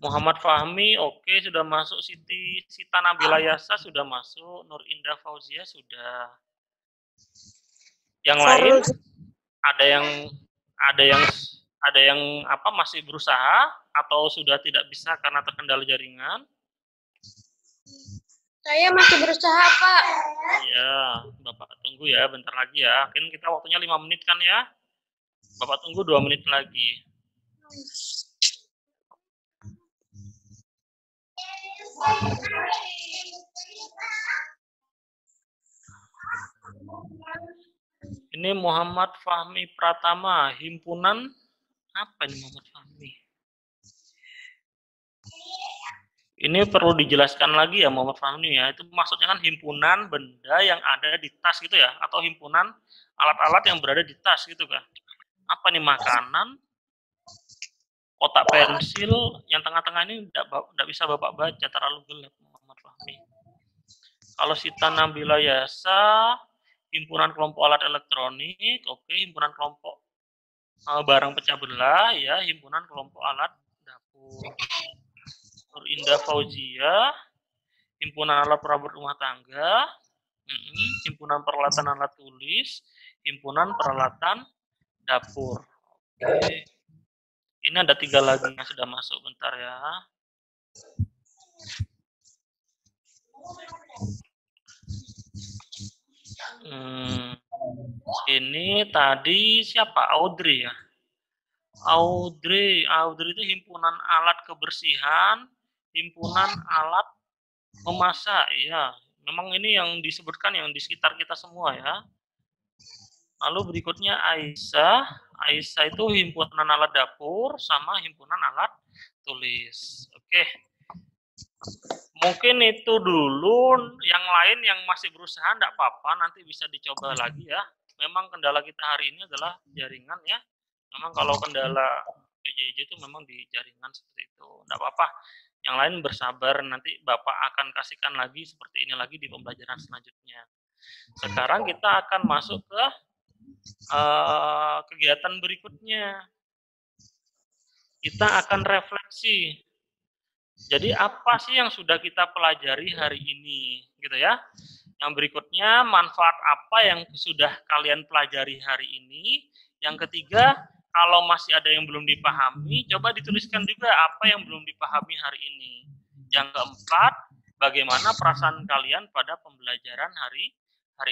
Muhammad Fahmi, oke, sudah masuk. Sita Nabila Yasa sudah masuk. Nur Indah Fauzia sudah. Yang lain ada yang apa masih berusaha atau sudah tidak bisa karena terkendala jaringan? Saya masih berusaha, Pak. Iya, Bapak tunggu ya, bentar lagi ya. Kan kita waktunya 5 menit kan ya? Bapak tunggu 2 menit lagi. Ini Muhammad Fahmi Pratama, himpunan apa ini Muhammad Fahmi? Ini perlu dijelaskan lagi ya Muhammad Fahmi ya. Itu maksudnya kan himpunan benda yang ada di tas gitu ya, atau himpunan alat-alat yang berada di tas gitu kan. Apa nih, makanan, kotak pensil, yang tengah-tengah ini tidak bisa Bapak baca, terlalu gelap Muhammad Fahmi. Kalau Sita Nabila Yasa, himpunan kelompok alat elektronik, oke, himpunan kelompok barang pecah belah, ya, himpunan kelompok alat dapur. Nur Indah Fauzia, himpunan alat perabot rumah tangga, himpunan peralatan alat tulis, himpunan peralatan dapur. Oke. Ini ada 3 lagi yang sudah masuk, bentar ya. Ini tadi siapa? Audrey ya. Audrey itu himpunan alat kebersihan, himpunan alat memasak, ya. Memang ini yang disebutkan yang di sekitar kita semua ya. Lalu berikutnya Aisyah itu himpunan alat dapur sama himpunan alat tulis. Oke. Mungkin itu dulu, yang lain yang masih berusaha enggak apa-apa, nanti bisa dicoba lagi ya. Memang kendala kita hari ini adalah jaringan ya. Memang kalau kendala PJJ itu memang di jaringan seperti itu. Enggak apa-apa. Yang lain bersabar, nanti Bapak akan kasihkan lagi seperti ini lagi di pembelajaran selanjutnya. Sekarang kita akan masuk ke kegiatan berikutnya. Kita akan refleksi. Jadi apa sih yang sudah kita pelajari hari ini, gitu ya? Yang berikutnya, manfaat apa yang sudah kalian pelajari hari ini? Yang ketiga, kalau masih ada yang belum dipahami, coba dituliskan juga apa yang belum dipahami hari ini. Yang keempat, bagaimana perasaan kalian pada pembelajaran hari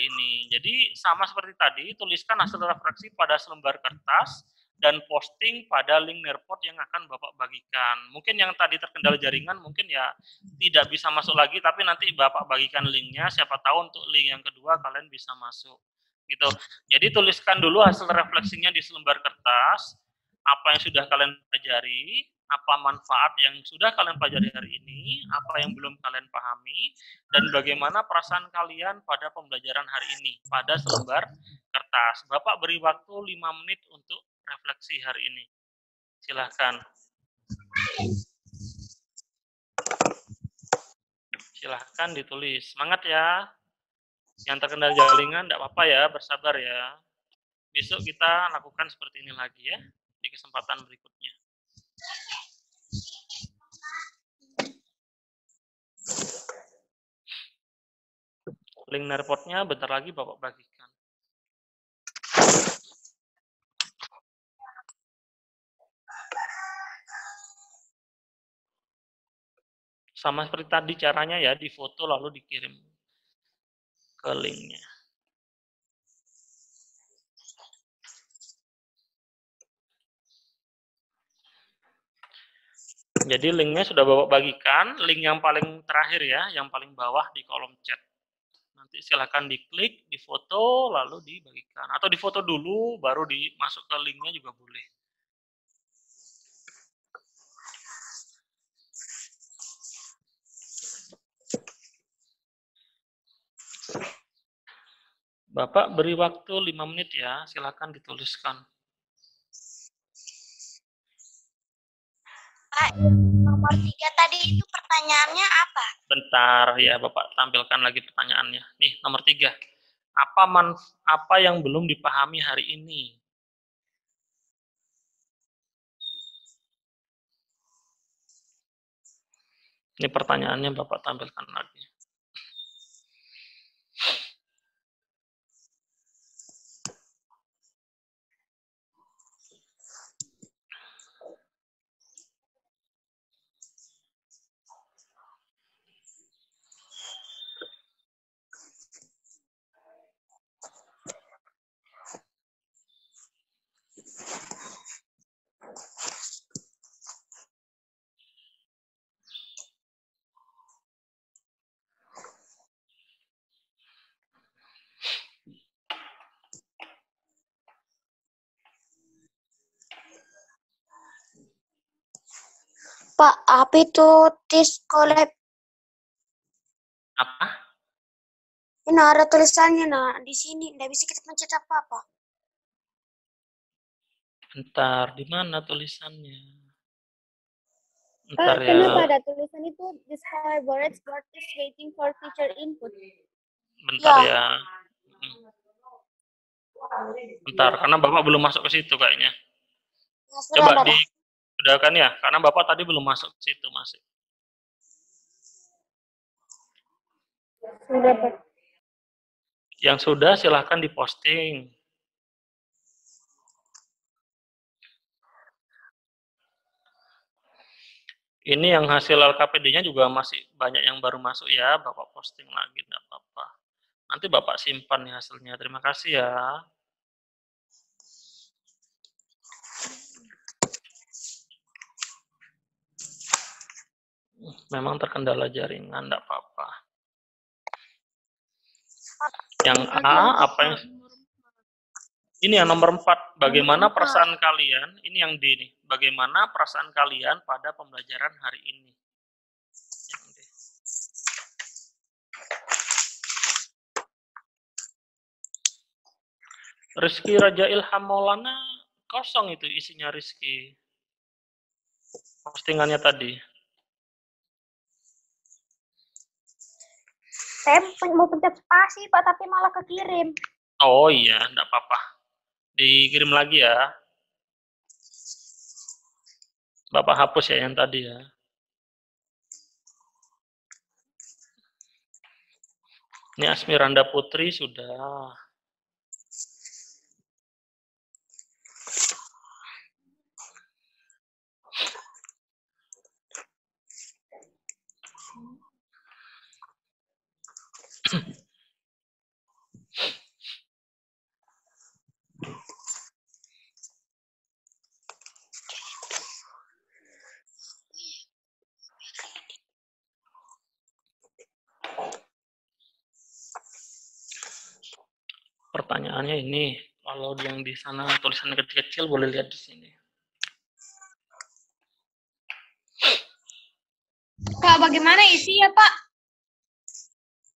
ini. Jadi sama seperti tadi, tuliskan hasil refleksi pada selembar kertas dan posting pada link Nerpot yang akan Bapak bagikan. Mungkin yang tadi terkendala jaringan mungkin ya tidak bisa masuk lagi, tapi nanti Bapak bagikan linknya, siapa tahu untuk link yang kedua kalian bisa masuk. Gitu. Jadi tuliskan dulu hasil refleksinya di selembar kertas, apa yang sudah kalian pelajari, apa manfaat yang sudah kalian pelajari hari ini, apa yang belum kalian pahami, dan bagaimana perasaan kalian pada pembelajaran hari ini pada selembar kertas. Bapak beri waktu 5 menit untuk refleksi hari ini. Silahkan. Silahkan ditulis. Semangat ya. Yang terkendala jaringan tidak apa-apa ya, bersabar ya. Besok kita lakukan seperti ini lagi ya, di kesempatan berikutnya. Link Nerpotnya bentar lagi Bapak bagikan. Sama seperti tadi caranya ya, difoto lalu dikirim ke linknya. Jadi linknya sudah Bapak bagikan, link yang paling terakhir ya, yang paling bawah di kolom chat. Nanti silakan diklik, difoto, lalu dibagikan. Atau difoto dulu, baru dimasuk ke linknya juga boleh. Bapak beri waktu 5 menit ya, silakan dituliskan. Pak, nomor 3 tadi itu pertanyaannya apa? Bentar ya, Bapak tampilkan lagi pertanyaannya. Nih, nomor 3. Apa yang belum dipahami hari ini? Ini pertanyaannya Bapak tampilkan lagi. Pak, apa itu Tiskolab? Apa? Ini ada tulisannya nah di sini, nggak bisa kita pencet apa-apa. Bentar, di mana tulisannya? Bentar ya. Kenapa ada tulisan itu describe words but is waiting for teacher input? Bentar ya. Bentar, karena Bapak belum masuk ke situ kayaknya. Coba diudahkan ya, karena Bapak tadi belum masuk ke situ masih. Sudah, Pak. Yang sudah silahkan diposting. Ini yang hasil LKPD-nya juga masih banyak yang baru masuk ya, Bapak posting lagi, enggak apa-apa. Nanti Bapak simpan nih hasilnya. Terima kasih ya. Memang terkendala jaringan, enggak apa-apa. Yang A, apa yang... Ini yang nomor 4, bagaimana perasaan kalian, ini yang D nih, bagaimana perasaan kalian pada pembelajaran hari ini. Yang D. Rizky Raja Ilham Maulana, kosong itu isinya Rizky. Postingannya tadi. Saya mau pencet spasi, Pak, tapi malah kekirim. Oh iya, enggak apa-apa. Dikirim lagi ya. Bapak hapus ya yang tadi ya. Ini Asmiranda Putri sudah. Pertanyaannya ini, kalau yang di sana tulisannya kecil-kecil boleh lihat di sini. Pak, bagaimana isi ya, Pak?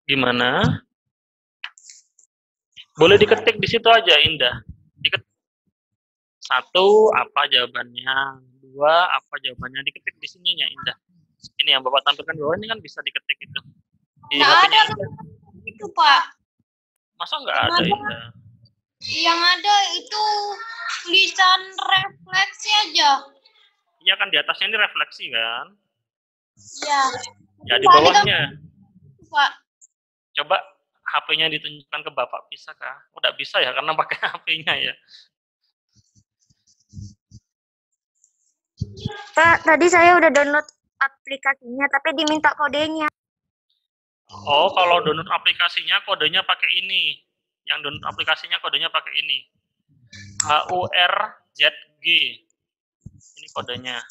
Gimana? Boleh diketik di situ aja, Indah. Diketik. 1, apa jawabannya? 2, apa jawabannya? Diketik di sininya, Indah. Ini yang Bapak tampilkan di bawah ini kan bisa diketik itu. Di Nggak HP-nya ada Indah. itu, Pak. Masa nggak ada, Indah? Yang ada itu tulisan refleksi aja. Iya kan di atasnya ini refleksi kan? Iya. Ya di bawahnya. Pak. Coba HP-nya ditunjukkan ke Bapak, bisa kah? Oh, nggak bisa ya, karena pakai HP-nya ya. Pak, tadi saya udah download aplikasinya, tapi diminta kodenya. Oh, kalau download aplikasinya kodenya pakai ini. Yang download aplikasinya kodenya pakai ini. HURZG. Ini kodenya.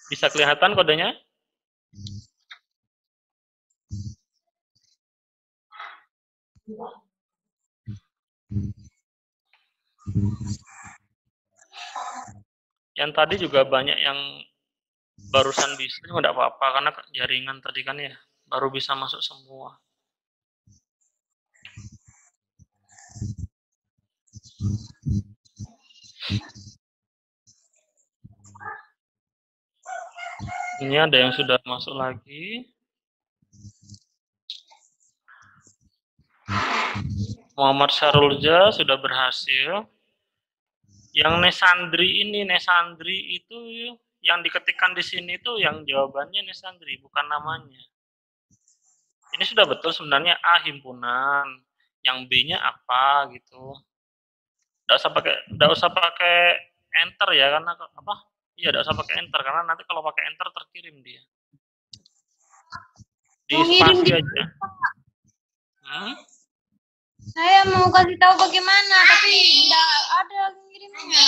Bisa kelihatan kodenya? Yang tadi juga banyak yang barusan bisa, cuma enggak apa-apa karena jaringan tadi kan ya, baru bisa masuk semua. Ini ada yang sudah masuk lagi. Muhammad Syarulja sudah berhasil. Yang Nesandri itu yang diketikkan di sini itu yang jawabannya Nesandri, bukan namanya. Ini sudah betul sebenarnya A himpunan, yang B-nya apa gitu. Nggak usah pakai enter ya, karena apa? Iya, nggak usah pakai enter karena nanti kalau pakai enter terkirim dia. Di spasi aja. Saya mau kasih tahu bagaimana, tapi nggak ada ngirimnya.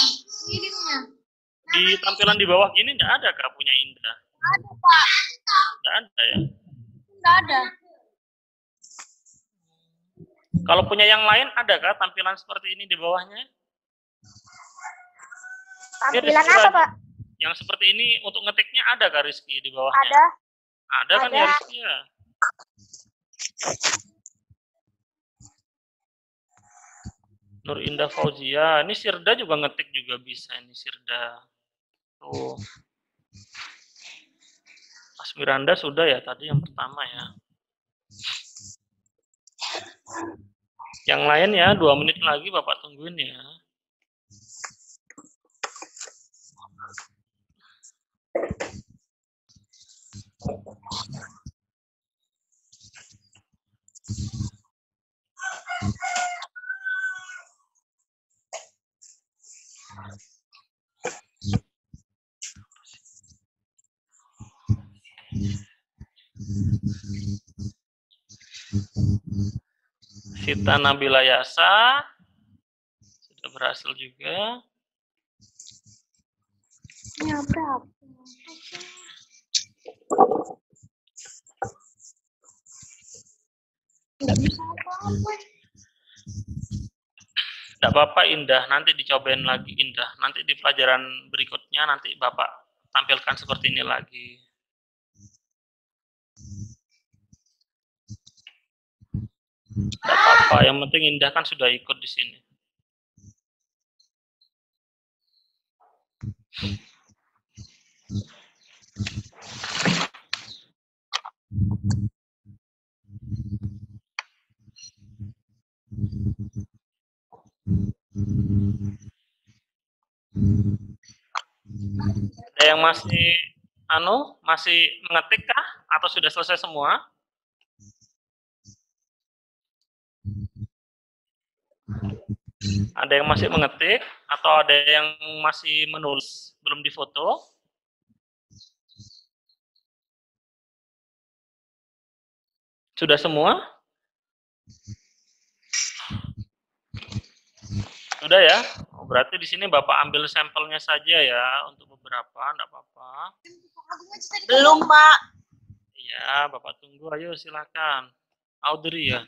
Di tampilan di bawah gini nggak ada kah punya Indra? Ada, Pak. Nggak ada ya? Nggak ada. Kalau punya yang lain ada kah tampilan seperti ini di bawahnya? Tampilan apa, Pak? Yang seperti ini untuk ngetiknya ada kah Rizky di bawahnya? Ada. Ada kan ya Rizky ya? Nur Indah Fauzia, ini Sirda juga ngetik juga bisa ini Sirda. Tuh. Asmiranda sudah ya tadi yang pertama ya. Yang lain ya 2 menit lagi Bapak tungguin ya. Sita Nabila Yasa sudah berhasil juga. Ya, berapa? Nggak bisa apa-apa. Nggak apa-apa Indah, nanti dicobain lagi Indah. Nanti di pelajaran berikutnya nanti Bapak tampilkan seperti ini lagi. Nggak apa-apa, yang penting Indah kan sudah ikut di sini. Ada yang masih mengetik kah? Atau sudah selesai semua? Ada yang masih mengetik atau ada yang masih menulis belum difoto? Sudah semua? Sudah ya? Oh, berarti di sini Bapak ambil sampelnya saja ya untuk beberapa, enggak apa-apa. Belum, Pak. Iya, Bapak tunggu. Ayo silakan. Audrey ya.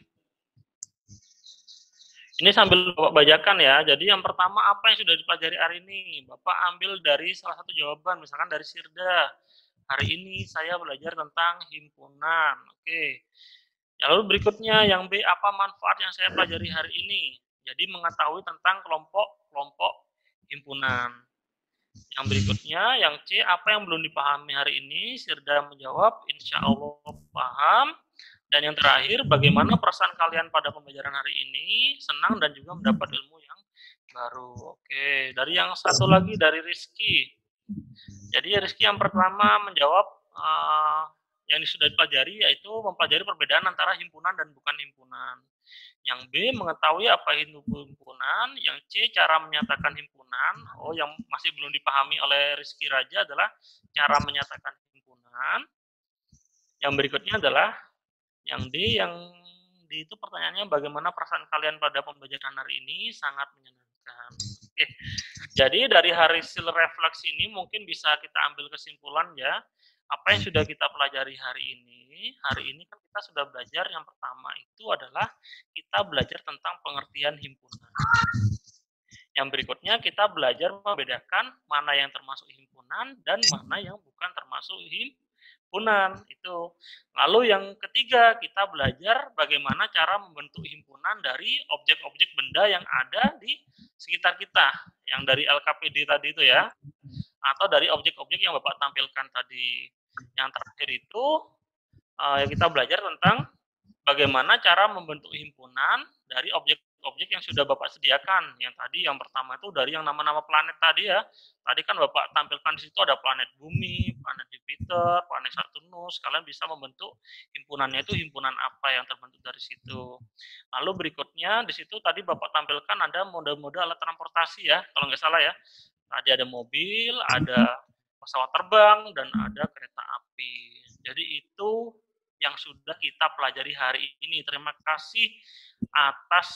Ini sambil Bapak bacakan ya. Jadi yang pertama apa yang sudah dipelajari hari ini? Bapak ambil dari salah satu jawaban, misalkan dari Sirda. Hari ini saya belajar tentang himpunan. Oke. Ya, lalu berikutnya yang B, apa manfaat yang saya pelajari hari ini? Jadi mengetahui tentang kelompok-kelompok himpunan. Yang berikutnya, yang C, apa yang belum dipahami hari ini? Sirda menjawab, insya Allah paham. Dan yang terakhir, bagaimana perasaan kalian pada pembelajaran hari ini? Senang dan juga mendapat ilmu yang baru. Oke, dari yang satu lagi, dari Rizky. Jadi Rizky yang pertama menjawab yang sudah dipelajari, yaitu mempelajari perbedaan antara himpunan dan bukan himpunan. Yang B, mengetahui apa itu himpunan. Yang C, cara menyatakan himpunan. Oh, yang masih belum dipahami oleh Rizky Raja adalah cara menyatakan himpunan. Yang berikutnya adalah yang D, itu pertanyaannya bagaimana perasaan kalian pada pembelajaran hari ini? Sangat menyenangkan. Oke. Jadi dari hasil refleksi ini mungkin bisa kita ambil kesimpulan ya. Apa yang sudah kita pelajari hari ini? Hari ini kan kita sudah belajar yang pertama itu adalah kita belajar tentang pengertian himpunan. Yang berikutnya kita belajar membedakan mana yang termasuk himpunan dan mana yang bukan termasuk himpunan itu. Lalu yang ketiga kita belajar bagaimana cara membentuk himpunan dari objek-objek benda yang ada di sekitar kita, yang dari LKPD tadi itu ya, atau dari objek-objek yang Bapak tampilkan tadi. Yang terakhir itu kita belajar tentang bagaimana cara membentuk himpunan dari objek-objek yang sudah Bapak sediakan. Yang tadi yang pertama itu dari yang nama-nama planet tadi ya. Tadi kan Bapak tampilkan di situ ada planet Bumi, planet Jupiter, planet Saturnus. Kalian bisa membentuk himpunannya itu himpunan apa yang terbentuk dari situ. Lalu berikutnya di situ tadi Bapak tampilkan ada mode-mode alat transportasi ya, kalau nggak salah ya. Tadi ada mobil, ada pesawat terbang, dan ada kereta api. Jadi itu yang sudah kita pelajari hari ini. Terima kasih atas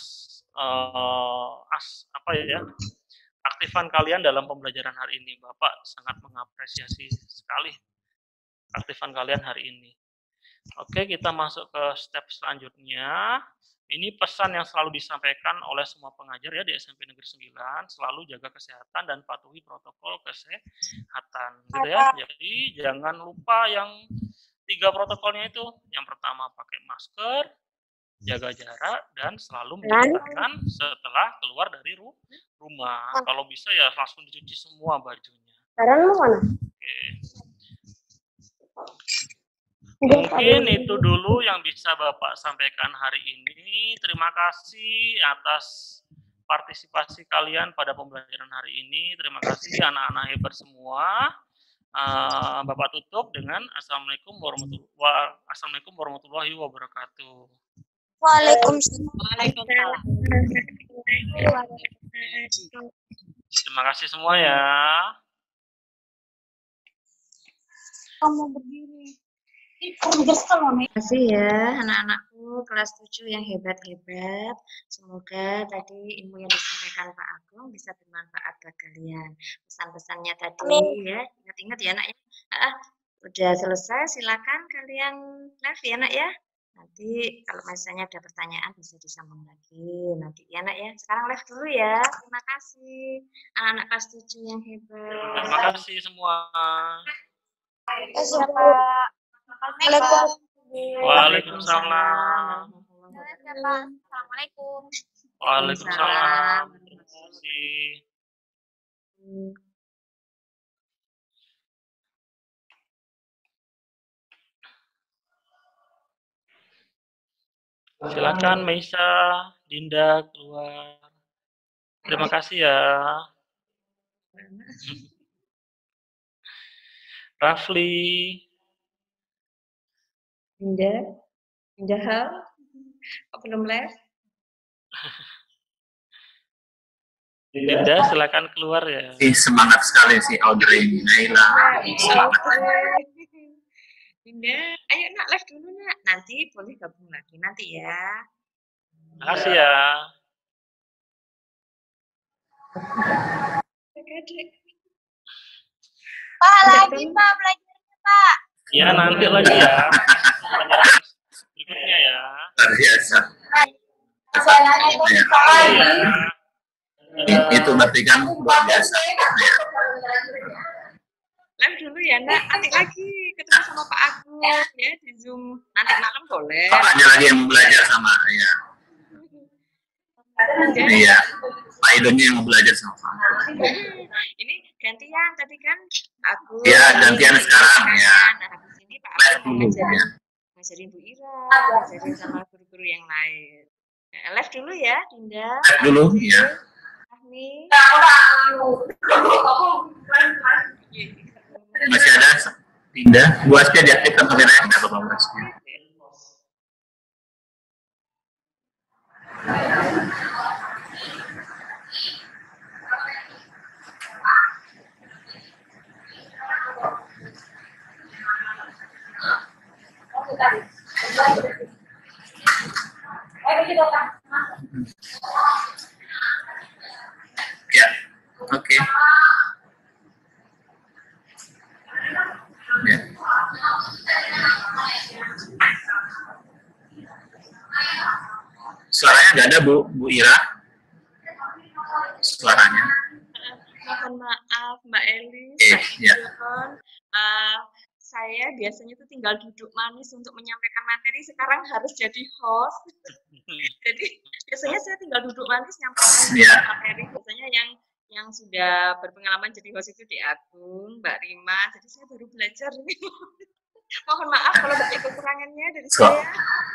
aktifan kalian dalam pembelajaran hari ini. Bapak sangat mengapresiasi sekali aktifan kalian hari ini. Oke, kita masuk ke step selanjutnya. Ini pesan yang selalu disampaikan oleh semua pengajar ya di SMP Negeri 9, selalu jaga kesehatan dan patuhi protokol kesehatan. Gitu ya. Jadi jangan lupa yang 3 protokolnya itu. Yang pertama pakai masker, jaga jarak, dan selalu mencuci tangan setelah keluar dari rumah. Kalau bisa ya langsung dicuci semua bajunya. Sekarang lu mana? Oke. Mungkin itu dulu yang bisa Bapak sampaikan hari ini. Terima kasih atas partisipasi kalian pada pembelajaran hari ini. Terima kasih anak-anak hebat semua. Bapak tutup dengan Assalamualaikum warahmatullahi wabarakatuh. Waalaikumsalam. Terima kasih semua ya. Kamu berdiri. Terima kasih ya anak-anakku kelas 7 yang hebat-hebat. Semoga tadi ilmu yang disampaikan Pak Agung bisa bermanfaat buat kalian. Pesan-pesannya tadi ya, ingat-ingat ya nak ya. Udah selesai, silakan kalian live ya nak ya. Nanti kalau misalnya ada pertanyaan bisa disambung lagi nanti ya nak ya. Sekarang live dulu ya. Terima kasih anak-anak kelas 7 yang hebat. Terima kasih semua. Waalaikumsalam. Assalamualaikum. Waalaikumsalam. Terima kasih. Silakan Meisa, Dinda keluar. Terima kasih ya. Rafli, Indah hal, kok belum les? Dinda silakan keluar ya. Semangat sekali si Audrey, Naila. Semangat. Dinda, ayo nak live dulu nak. Nanti boleh gabung lagi nanti ya. Makasih ya. Pak, lagi Pak belajarnya Pak. Ya nanti lagi ya. Pelajaran berikutnya ya. Luar biasa. Ya. Itu berarti kan luar biasa. Ya. Live dulu ya nak. Nanti lagi ketemu sama Pak Agus ya di Zoom. Nanti malam boleh. Paknya lagi yang belajar sama ya. Iya. Pak Idonnya yang mau belajar sama Pak. Ini gantian tadi kan aku. Iya, gantian sekarang ya. Nah, habis ini Pak Agus ngajarin Bu Ira, ngajarin sama guru-guru yang lain. Nah, live dulu ya, Dinda. Live dulu ya. Ahmi. Masih ada Dinda. Bu Askia diaktifkan kameranya, enggak apa-apa Bu Askia. Ya, oke. Ya. Suaranya nggak ada Bu Ira. Suaranya. Mohon maaf Mbak Eli, Ya. saya biasanya tuh tinggal duduk manis untuk menyampaikan materi, sekarang harus jadi host. Jadi biasanya saya tinggal duduk manis nyampaikan materi. Biasanya yang sudah berpengalaman jadi host itu di Agung, Mbak Rima. Jadi saya baru belajar ini. Mohon maaf kalau banyak kekurangannya dari saya.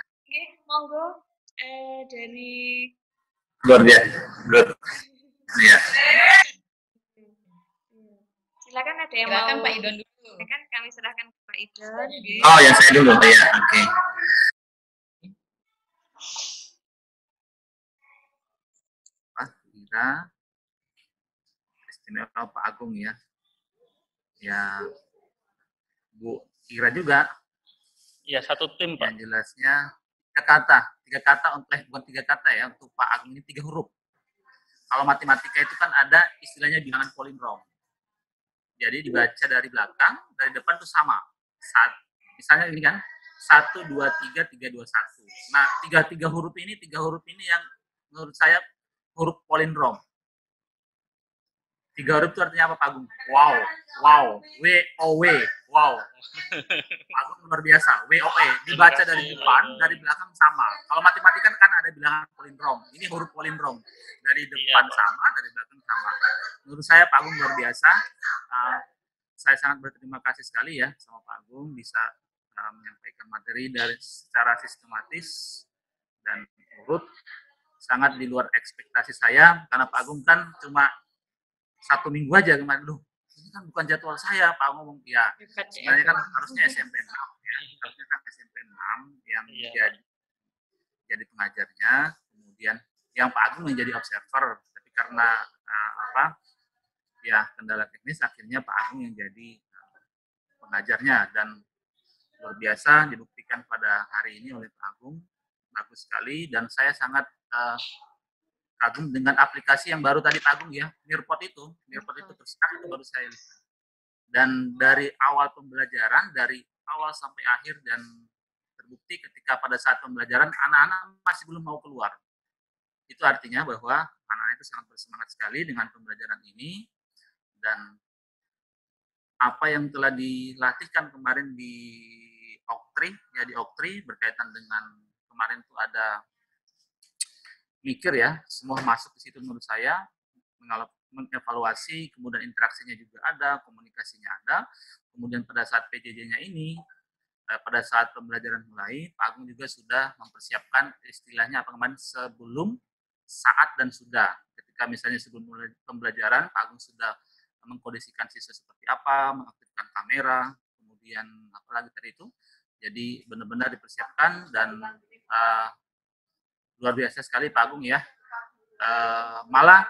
Oke, monggo dari Luar biasa. Good. Ya. Silakan ada yang silakan mau. Pak Idon dulu. Silakan kami serahkan ke Pak Idon. Oh, yang saya dulu ya. Oke. Pak Ira, istimewa Pak Agung ya. Ya, Bu Ira juga. Ya satu tim Pak. Yang jelasnya tiga kata bukan tiga kata ya, untuk Pak Agung ini 3 huruf. Kalau matematika itu kan ada istilahnya bilangan palindrom. Jadi dibaca dari belakang, dari depan itu sama. Misalnya ini kan 1 2 3 3 2 1. Nah, tiga huruf ini yang menurut saya huruf palindrom. 3 huruf itu artinya apa Pak Agung? Wow, W O W, wow. Pak Agung luar biasa, W O E. Dibaca dari depan, dari belakang sama. Kalau matematika kan ada bilangan palindrom. Ini huruf palindrom. Dari depan sama, dari belakang sama. Menurut saya Pak Agung luar biasa. Saya sangat berterima kasih sekali ya sama Pak Agung bisa menyampaikan materi dari secara sistematis dan urut. Sangat di luar ekspektasi saya karena Pak Agung kan cuma 1 minggu aja kemarin. Loh, ini kan bukan jadwal saya, Pak ngomong. Ya, sebenarnya kan harusnya SMP 6 ya. Harusnya kan SMP 6 yang jadi pengajarnya, kemudian yang Pak Agung menjadi observer. Tapi karena kendala teknis, akhirnya Pak Agung yang jadi pengajarnya, dan luar biasa dibuktikan pada hari ini oleh Pak Agung. Bagus sekali, dan saya sangat kagum dengan aplikasi yang baru tadi Pak Agung ya, Nearpod itu terus terang itu baru saya lihat. Dan dari awal pembelajaran, dari awal sampai akhir, dan terbukti ketika pada saat pembelajaran anak-anak masih belum mau keluar. Itu artinya bahwa anak-anak itu sangat bersemangat sekali dengan pembelajaran ini, dan apa yang telah dilatihkan kemarin di Oktri berkaitan dengan kemarin itu ada mikir ya, semua masuk di situ menurut saya, mengevaluasi, kemudian interaksinya juga ada, komunikasinya ada, kemudian pada saat PJJ-nya ini pada saat pembelajaran mulai, Pak Agung juga sudah mempersiapkan istilahnya apa kemarin sebelum, saat, dan sudah. Ketika misalnya sebelum mulai pembelajaran, Pak Agung sudah mengkondisikan siswa seperti apa, mengaktifkan kamera, kemudian apalagi tadi itu. Jadi benar-benar dipersiapkan dan luar biasa sekali Pak Agung ya. Malah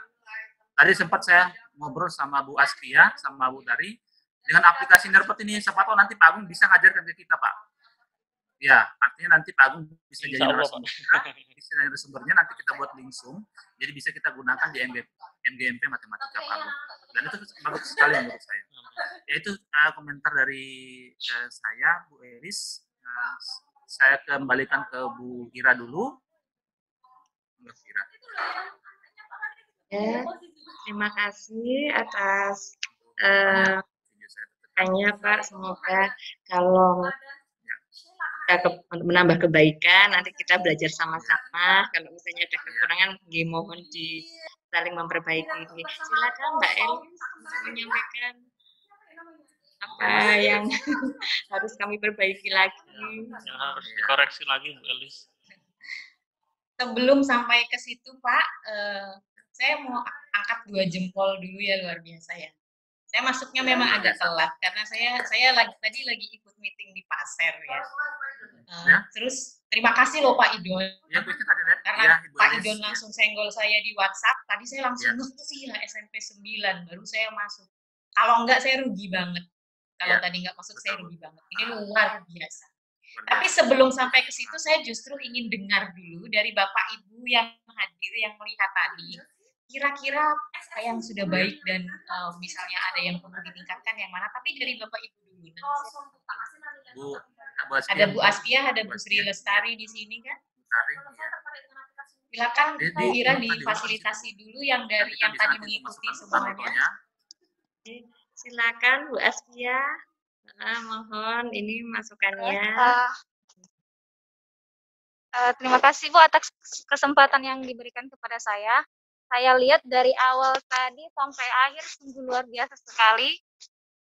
tadi sempat saya ngobrol sama Bu Aspia, sama Bu Dari, dengan aplikasi Nerpet ini, siapa tahu nanti Pak Agung bisa ngajarkan ke kita Pak. Ya, artinya nanti Pak Agung bisa jadi narasumbernya, nanti kita buat link Zoom, jadi bisa kita gunakan di MGMP Matematika Pak Agung. Dan itu bagus sekali menurut saya. Ya itu komentar dari saya, Bu Elis. Saya kembalikan ke Bu Ira dulu. Bu Ira. Ya, terima kasih atas tanya Pak. Semoga kalau menambah kebaikan, nanti kita belajar sama-sama. Kalau misalnya ada kekurangan, mohon saling memperbaiki. Silakan Mbak Elis untuk menyampaikan apa yang harus kami perbaiki lagi. Yang harus dikoreksi lagi Bu Elis. Sebelum sampai ke situ Pak, saya mau angkat 2 jempol dulu ya, luar biasa ya. Saya masuknya memang agak telat karena saya tadi lagi ikut meeting di Pasir ya. Terus terima kasih loh Pak Idon. Ya, karena Pak Idon langsung senggol saya di WhatsApp. Tadi saya langsung ngerti ya SMP 9 baru saya masuk. Kalau enggak saya rugi banget. Kalau tadi enggak masuk saya rugi banget. Ini luar biasa. Tapi sebelum sampai ke situ saya justru ingin dengar dulu dari Bapak Ibu yang hadir, yang melihat tadi, kira-kira apa yang sudah baik dan misalnya ada yang perlu ditingkatkan yang mana, tapi dari Bapak Ibu dulu. Ada Bu Aspia, ada Bu Sri Lestari di sini kan? Silakan Bu Ira difasilitasi dulu yang dari yang tadi mengikuti semuanya. Silakan Bu Aspia. Mohon ini masukannya. Terima kasih Bu atas kesempatan yang diberikan kepada saya. Saya lihat dari awal tadi sampai akhir sungguh luar biasa sekali.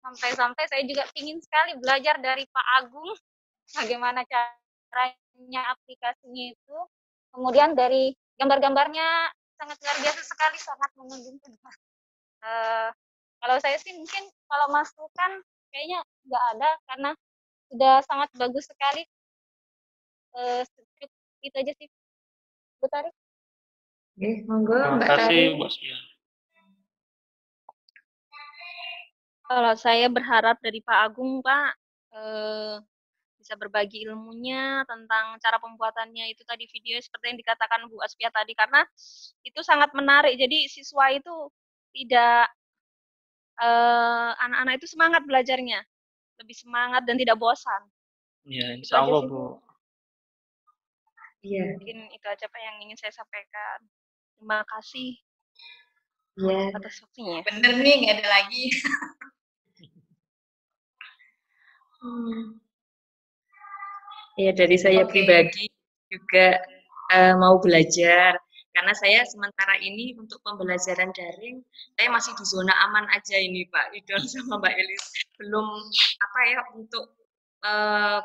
Sampai-sampai saya juga ingin sekali belajar dari Pak Agung bagaimana caranya aplikasinya itu. Kemudian dari gambar-gambarnya sangat luar biasa sekali, sangat menunjukkan. Kalau saya sih mungkin kalau masukan kayaknya nggak ada karena sudah sangat bagus sekali. Itu aja sih, Bu Tari. Monggo Terima Mbak kasih Tari. Bu Aspia. Kalau saya berharap dari Pak Agung Pak bisa berbagi ilmunya tentang cara pembuatannya itu tadi video seperti yang dikatakan Bu Aspia tadi, karena itu sangat menarik. Jadi siswa itu tidak anak-anak itu semangat belajarnya, lebih semangat dan tidak bosan. Ya, insya Allah Bu. Iya. Mungkin itu aja Pak yang ingin saya sampaikan. Terima kasih atas waktunya. Bener nih, nggak ada lagi. Ya dari saya pribadi juga mau belajar. Karena saya sementara ini untuk pembelajaran daring, saya masih di zona aman aja ini Pak Idon sama Mbak Elis. Belum untuk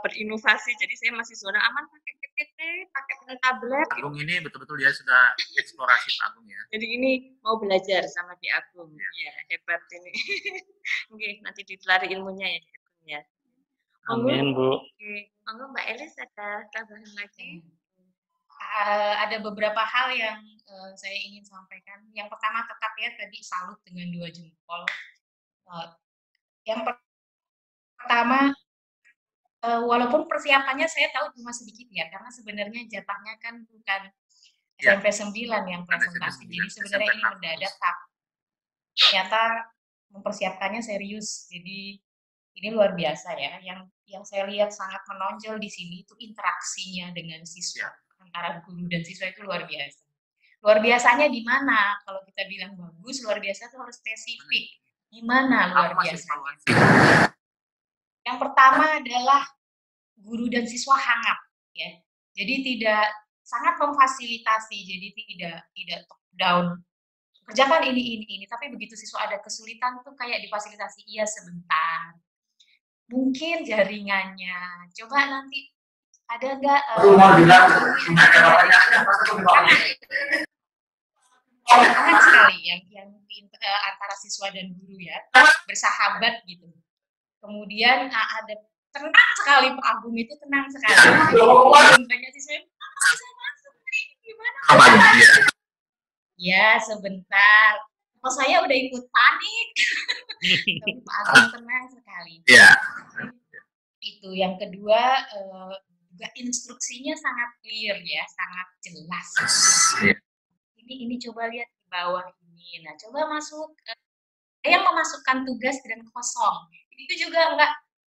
berinovasi. Jadi saya masih zona aman pakai PPT, pakai tablet. Agung ini betul-betul dia sudah eksplorasi Pak Agung ya. Jadi ini mau belajar sama Di Agung. Ya, hebat ini. Oke, nanti ditelari ilmunya ya Di Agung ya. Amin Bu. Oke, monggo Mbak Elis ada tambahan lagi? Ada beberapa hal yang saya ingin sampaikan. Yang pertama tetap ya tadi salut dengan 2 jempol. Yang pertama walaupun persiapannya saya tahu cuma sedikit ya, karena sebenarnya jatahnya kan bukan SMP 9 yang presentasi. Jadi sebenarnya ini mendadak, ternyata mempersiapkannya serius. Jadi ini luar biasa ya. Yang saya lihat sangat menonjol di sini itu interaksinya dengan siswa. Antara guru dan siswa itu luar biasa. Luar biasanya di mana? Kalau kita bilang bagus, luar biasa itu harus spesifik. Di mana luar biasa? Yang pertama adalah guru dan siswa hangat, ya. Jadi tidak sangat memfasilitasi, jadi tidak top down. Kerjakan ini, tapi begitu siswa ada kesulitan tuh kayak difasilitasi, iya sebentar. mungkin jaringannya. Coba nanti ada nggak hangat sekali yang antara siswa dan guru ya, bersahabat gitu. Kemudian ada tenang sekali, Pak Agung itu tenang sekali. Banyak siswa bisa masuk ini gimana? Ya sebentar. Oh, saya udah ikut panik. Tapi Pak Agung tenang sekali. Iya. Itu yang kedua, juga instruksinya sangat clear ya, sangat jelas. Ini coba lihat di bawah ini. Nah, coba masuk. Yang memasukkan tugas dan kosong. Itu juga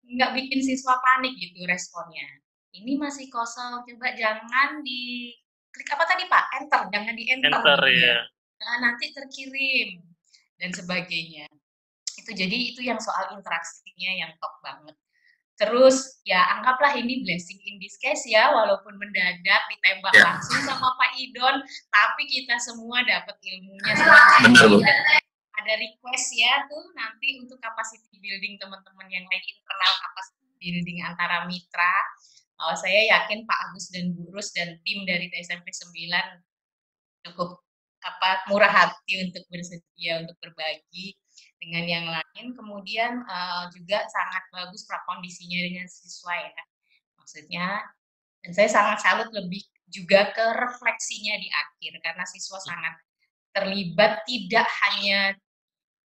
nggak bikin siswa panik gitu responnya. Ini masih kosong. Coba jangan di klik apa tadi Pak? Enter. Jangan di enter. Enter ya. Nah, nanti terkirim dan sebagainya. Itu yang soal interaksinya yang top banget. Terus ya anggaplah ini blessing in disguise ya, walaupun mendadak ditembak langsung sama Pak Idon, tapi kita semua dapat ilmunya. Ada request ya tuh nanti untuk capacity building teman-teman yang lain, internal capacity building antara mitra. Saya yakin Pak Agus dan Bu Rus dan tim dari TSMP 9 cukup murah hati untuk bersedia untuk berbagi dengan yang lain. Kemudian juga sangat bagus prakondisinya dengan siswa ya, maksudnya. Dan saya sangat salut lebih juga ke refleksinya di akhir, karena siswa sangat terlibat tidak hanya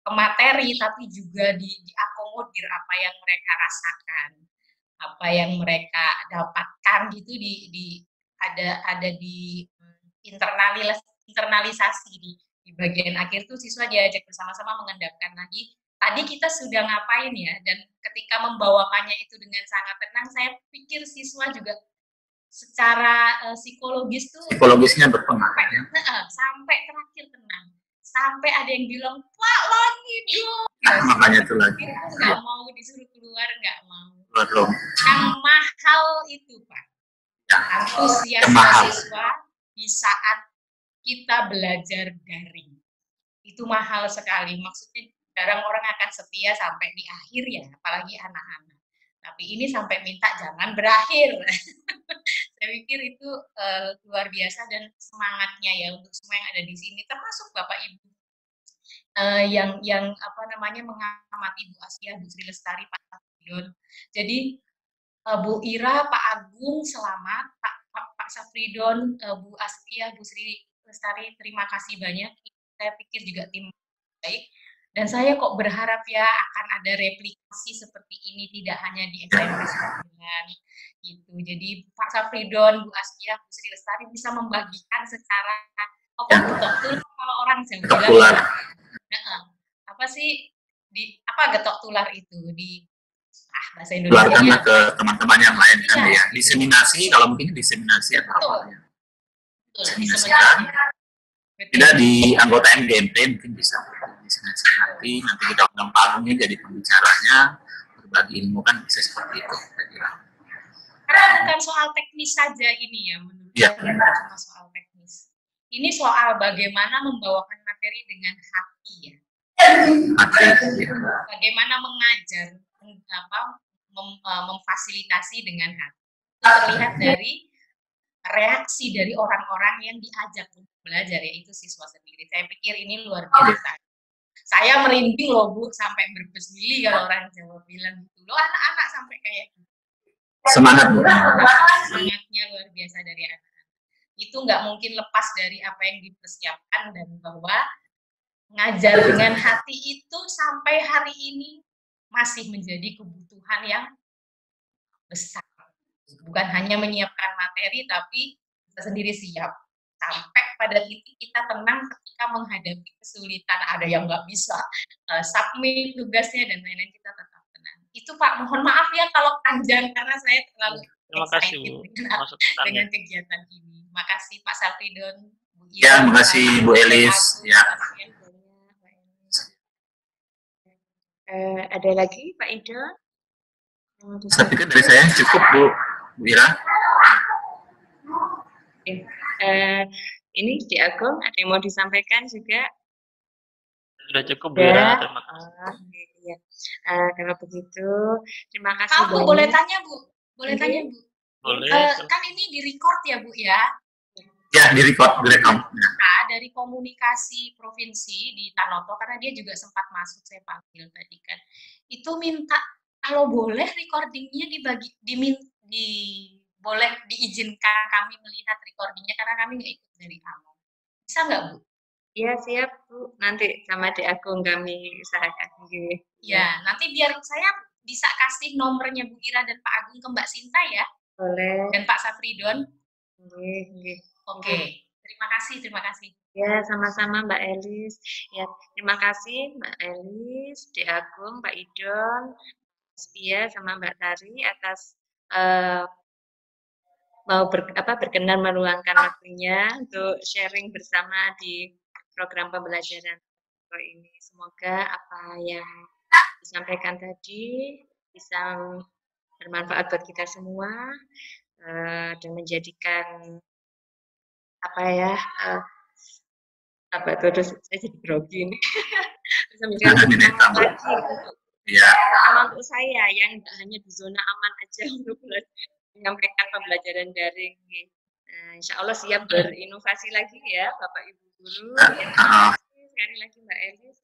ke materi tapi juga diakomodir apa yang mereka rasakan, apa yang mereka dapatkan gitu ada di internalisasi di bagian akhir tuh siswa diajak bersama-sama mengendapkan lagi tadi kita sudah ngapain ya, dan ketika membawakannya itu dengan sangat tenang, saya pikir siswa juga secara psikologisnya berpengaruh ya. Sampai terakhir tenang, sampai ada yang bilang Pak lagi dong, makanya itu lagi nggak mau disuruh keluar, nggak mau. Yang mahal itu Pak, antusias siswa di saat kita belajar daring itu mahal sekali. Maksudnya jarang orang akan setia sampai di akhir ya, apalagi anak-anak. Tapi ini sampai minta jangan berakhir. Saya pikir itu luar biasa, dan semangatnya ya untuk semua yang ada di sini, termasuk Bapak Ibu yang mengamati Bu Asia, Bu Sri Lestari, Pak Safridon. Jadi Bu Ira, Pak Agung, selamat. Pak Safridon, Bu Asia, Bu Sri Lestari, terima kasih banyak. Saya pikir juga tim baik. Dan saya kok berharap ya akan ada replikasi seperti ini, tidak hanya di SMP 9 gitu. Jadi Pak Safridon, Bu Asia, Bu Sri Lestari bisa membagikan secara getok tular, kalau orang Jawa bilang apa sih getok tular itu di bahasa Indonesia ke teman-teman yang lain kan ya. Diseminasi, kalau mungkin diseminasi atau apa ya. Diseminasikan. Tidak di anggota MGMP mungkin bisa diseminasi nanti kita undang Pak Agungnya jadi pembicaranya, berbagi ilmu kan bisa seperti itu. Karena bukan soal teknis saja ini ya, menurut saya cuma soal teknis. Ini soal bagaimana membawakan materi dengan hati ya. Bagaimana mengajar, memfasilitasi dengan hati. Terlihat dari reaksi dari orang-orang yang diajak untuk belajar, yaitu siswa sendiri. Saya pikir ini luar biasa. Saya merinding loh Bu, sampai berbesmili kalau orang Jawa bilang gitu. Loh anak-anak sampai kayak gitu. Semangat Bu. Semangatnya luar biasa dari anak-anak. Itu nggak mungkin lepas dari apa yang dipersiapkan, dan bahwa ngajar dengan hati itu sampai hari ini masih menjadi kebutuhan yang besar. Bukan hanya menyiapkan materi, tapi kita sendiri siap. Sampai pada titik kita tenang ketika menghadapi kesulitan, ada yang nggak bisa submit tugasnya dan lain-lain, kita tetap tenang. Itu Pak, mohon maaf ya kalau panjang, karena saya terlalu excited dengan kegiatan ini. Makasih Pak Safridon, Bu Ira. Ya, makasih Bu Elis. Ya. Ada lagi Pak Ido? Saya pikir dari saya cukup Bu Ira. Ini di Agung ada yang mau disampaikan juga? Sudah cukup, Bu Ira. Ya, Terima kasih. iya. Kalau begitu, terima kasih Maaf Bu, boleh tanya Bu? Boleh Oke. tanya Bu? Boleh. Kan ini di record ya Bu ya? Ya, direkam. Nah, dari komunikasi provinsi di Tanoto, karena dia juga sempat masuk, saya panggil tadi kan, itu minta kalau boleh recordingnya boleh diizinkan kami melihat recordingnya karena kami nggak ikut dari awal. Bisa nggak Bu? Iya, siap Bu. Nanti sama Dek Agung kami usahakan. Ya, nanti biar saya bisa kasih nomornya Bu Ira dan Pak Agung ke Mbak Sinta ya. Boleh. Dan Pak Safridon. Oke. Terima kasih. Ya, sama-sama Mbak Elis. Ya, terima kasih Mbak Elis, Dek Agung, Pak Idon, Spia, sama Mbak Tari atas mau berkenan meluangkan waktunya untuk sharing bersama di program pembelajaran ini. Semoga apa yang disampaikan tadi bisa bermanfaat buat kita semua dan menjadikan terus saya jadi grogi ini bisa menjadi lagi untuk saya yang tidak hanya di zona aman aja untuk menyampaikan pembelajaran daring. Insya Allah siap berinovasi lagi ya Bapak Ibu Guru. Terima kasih sekali lagi Mbak Elis.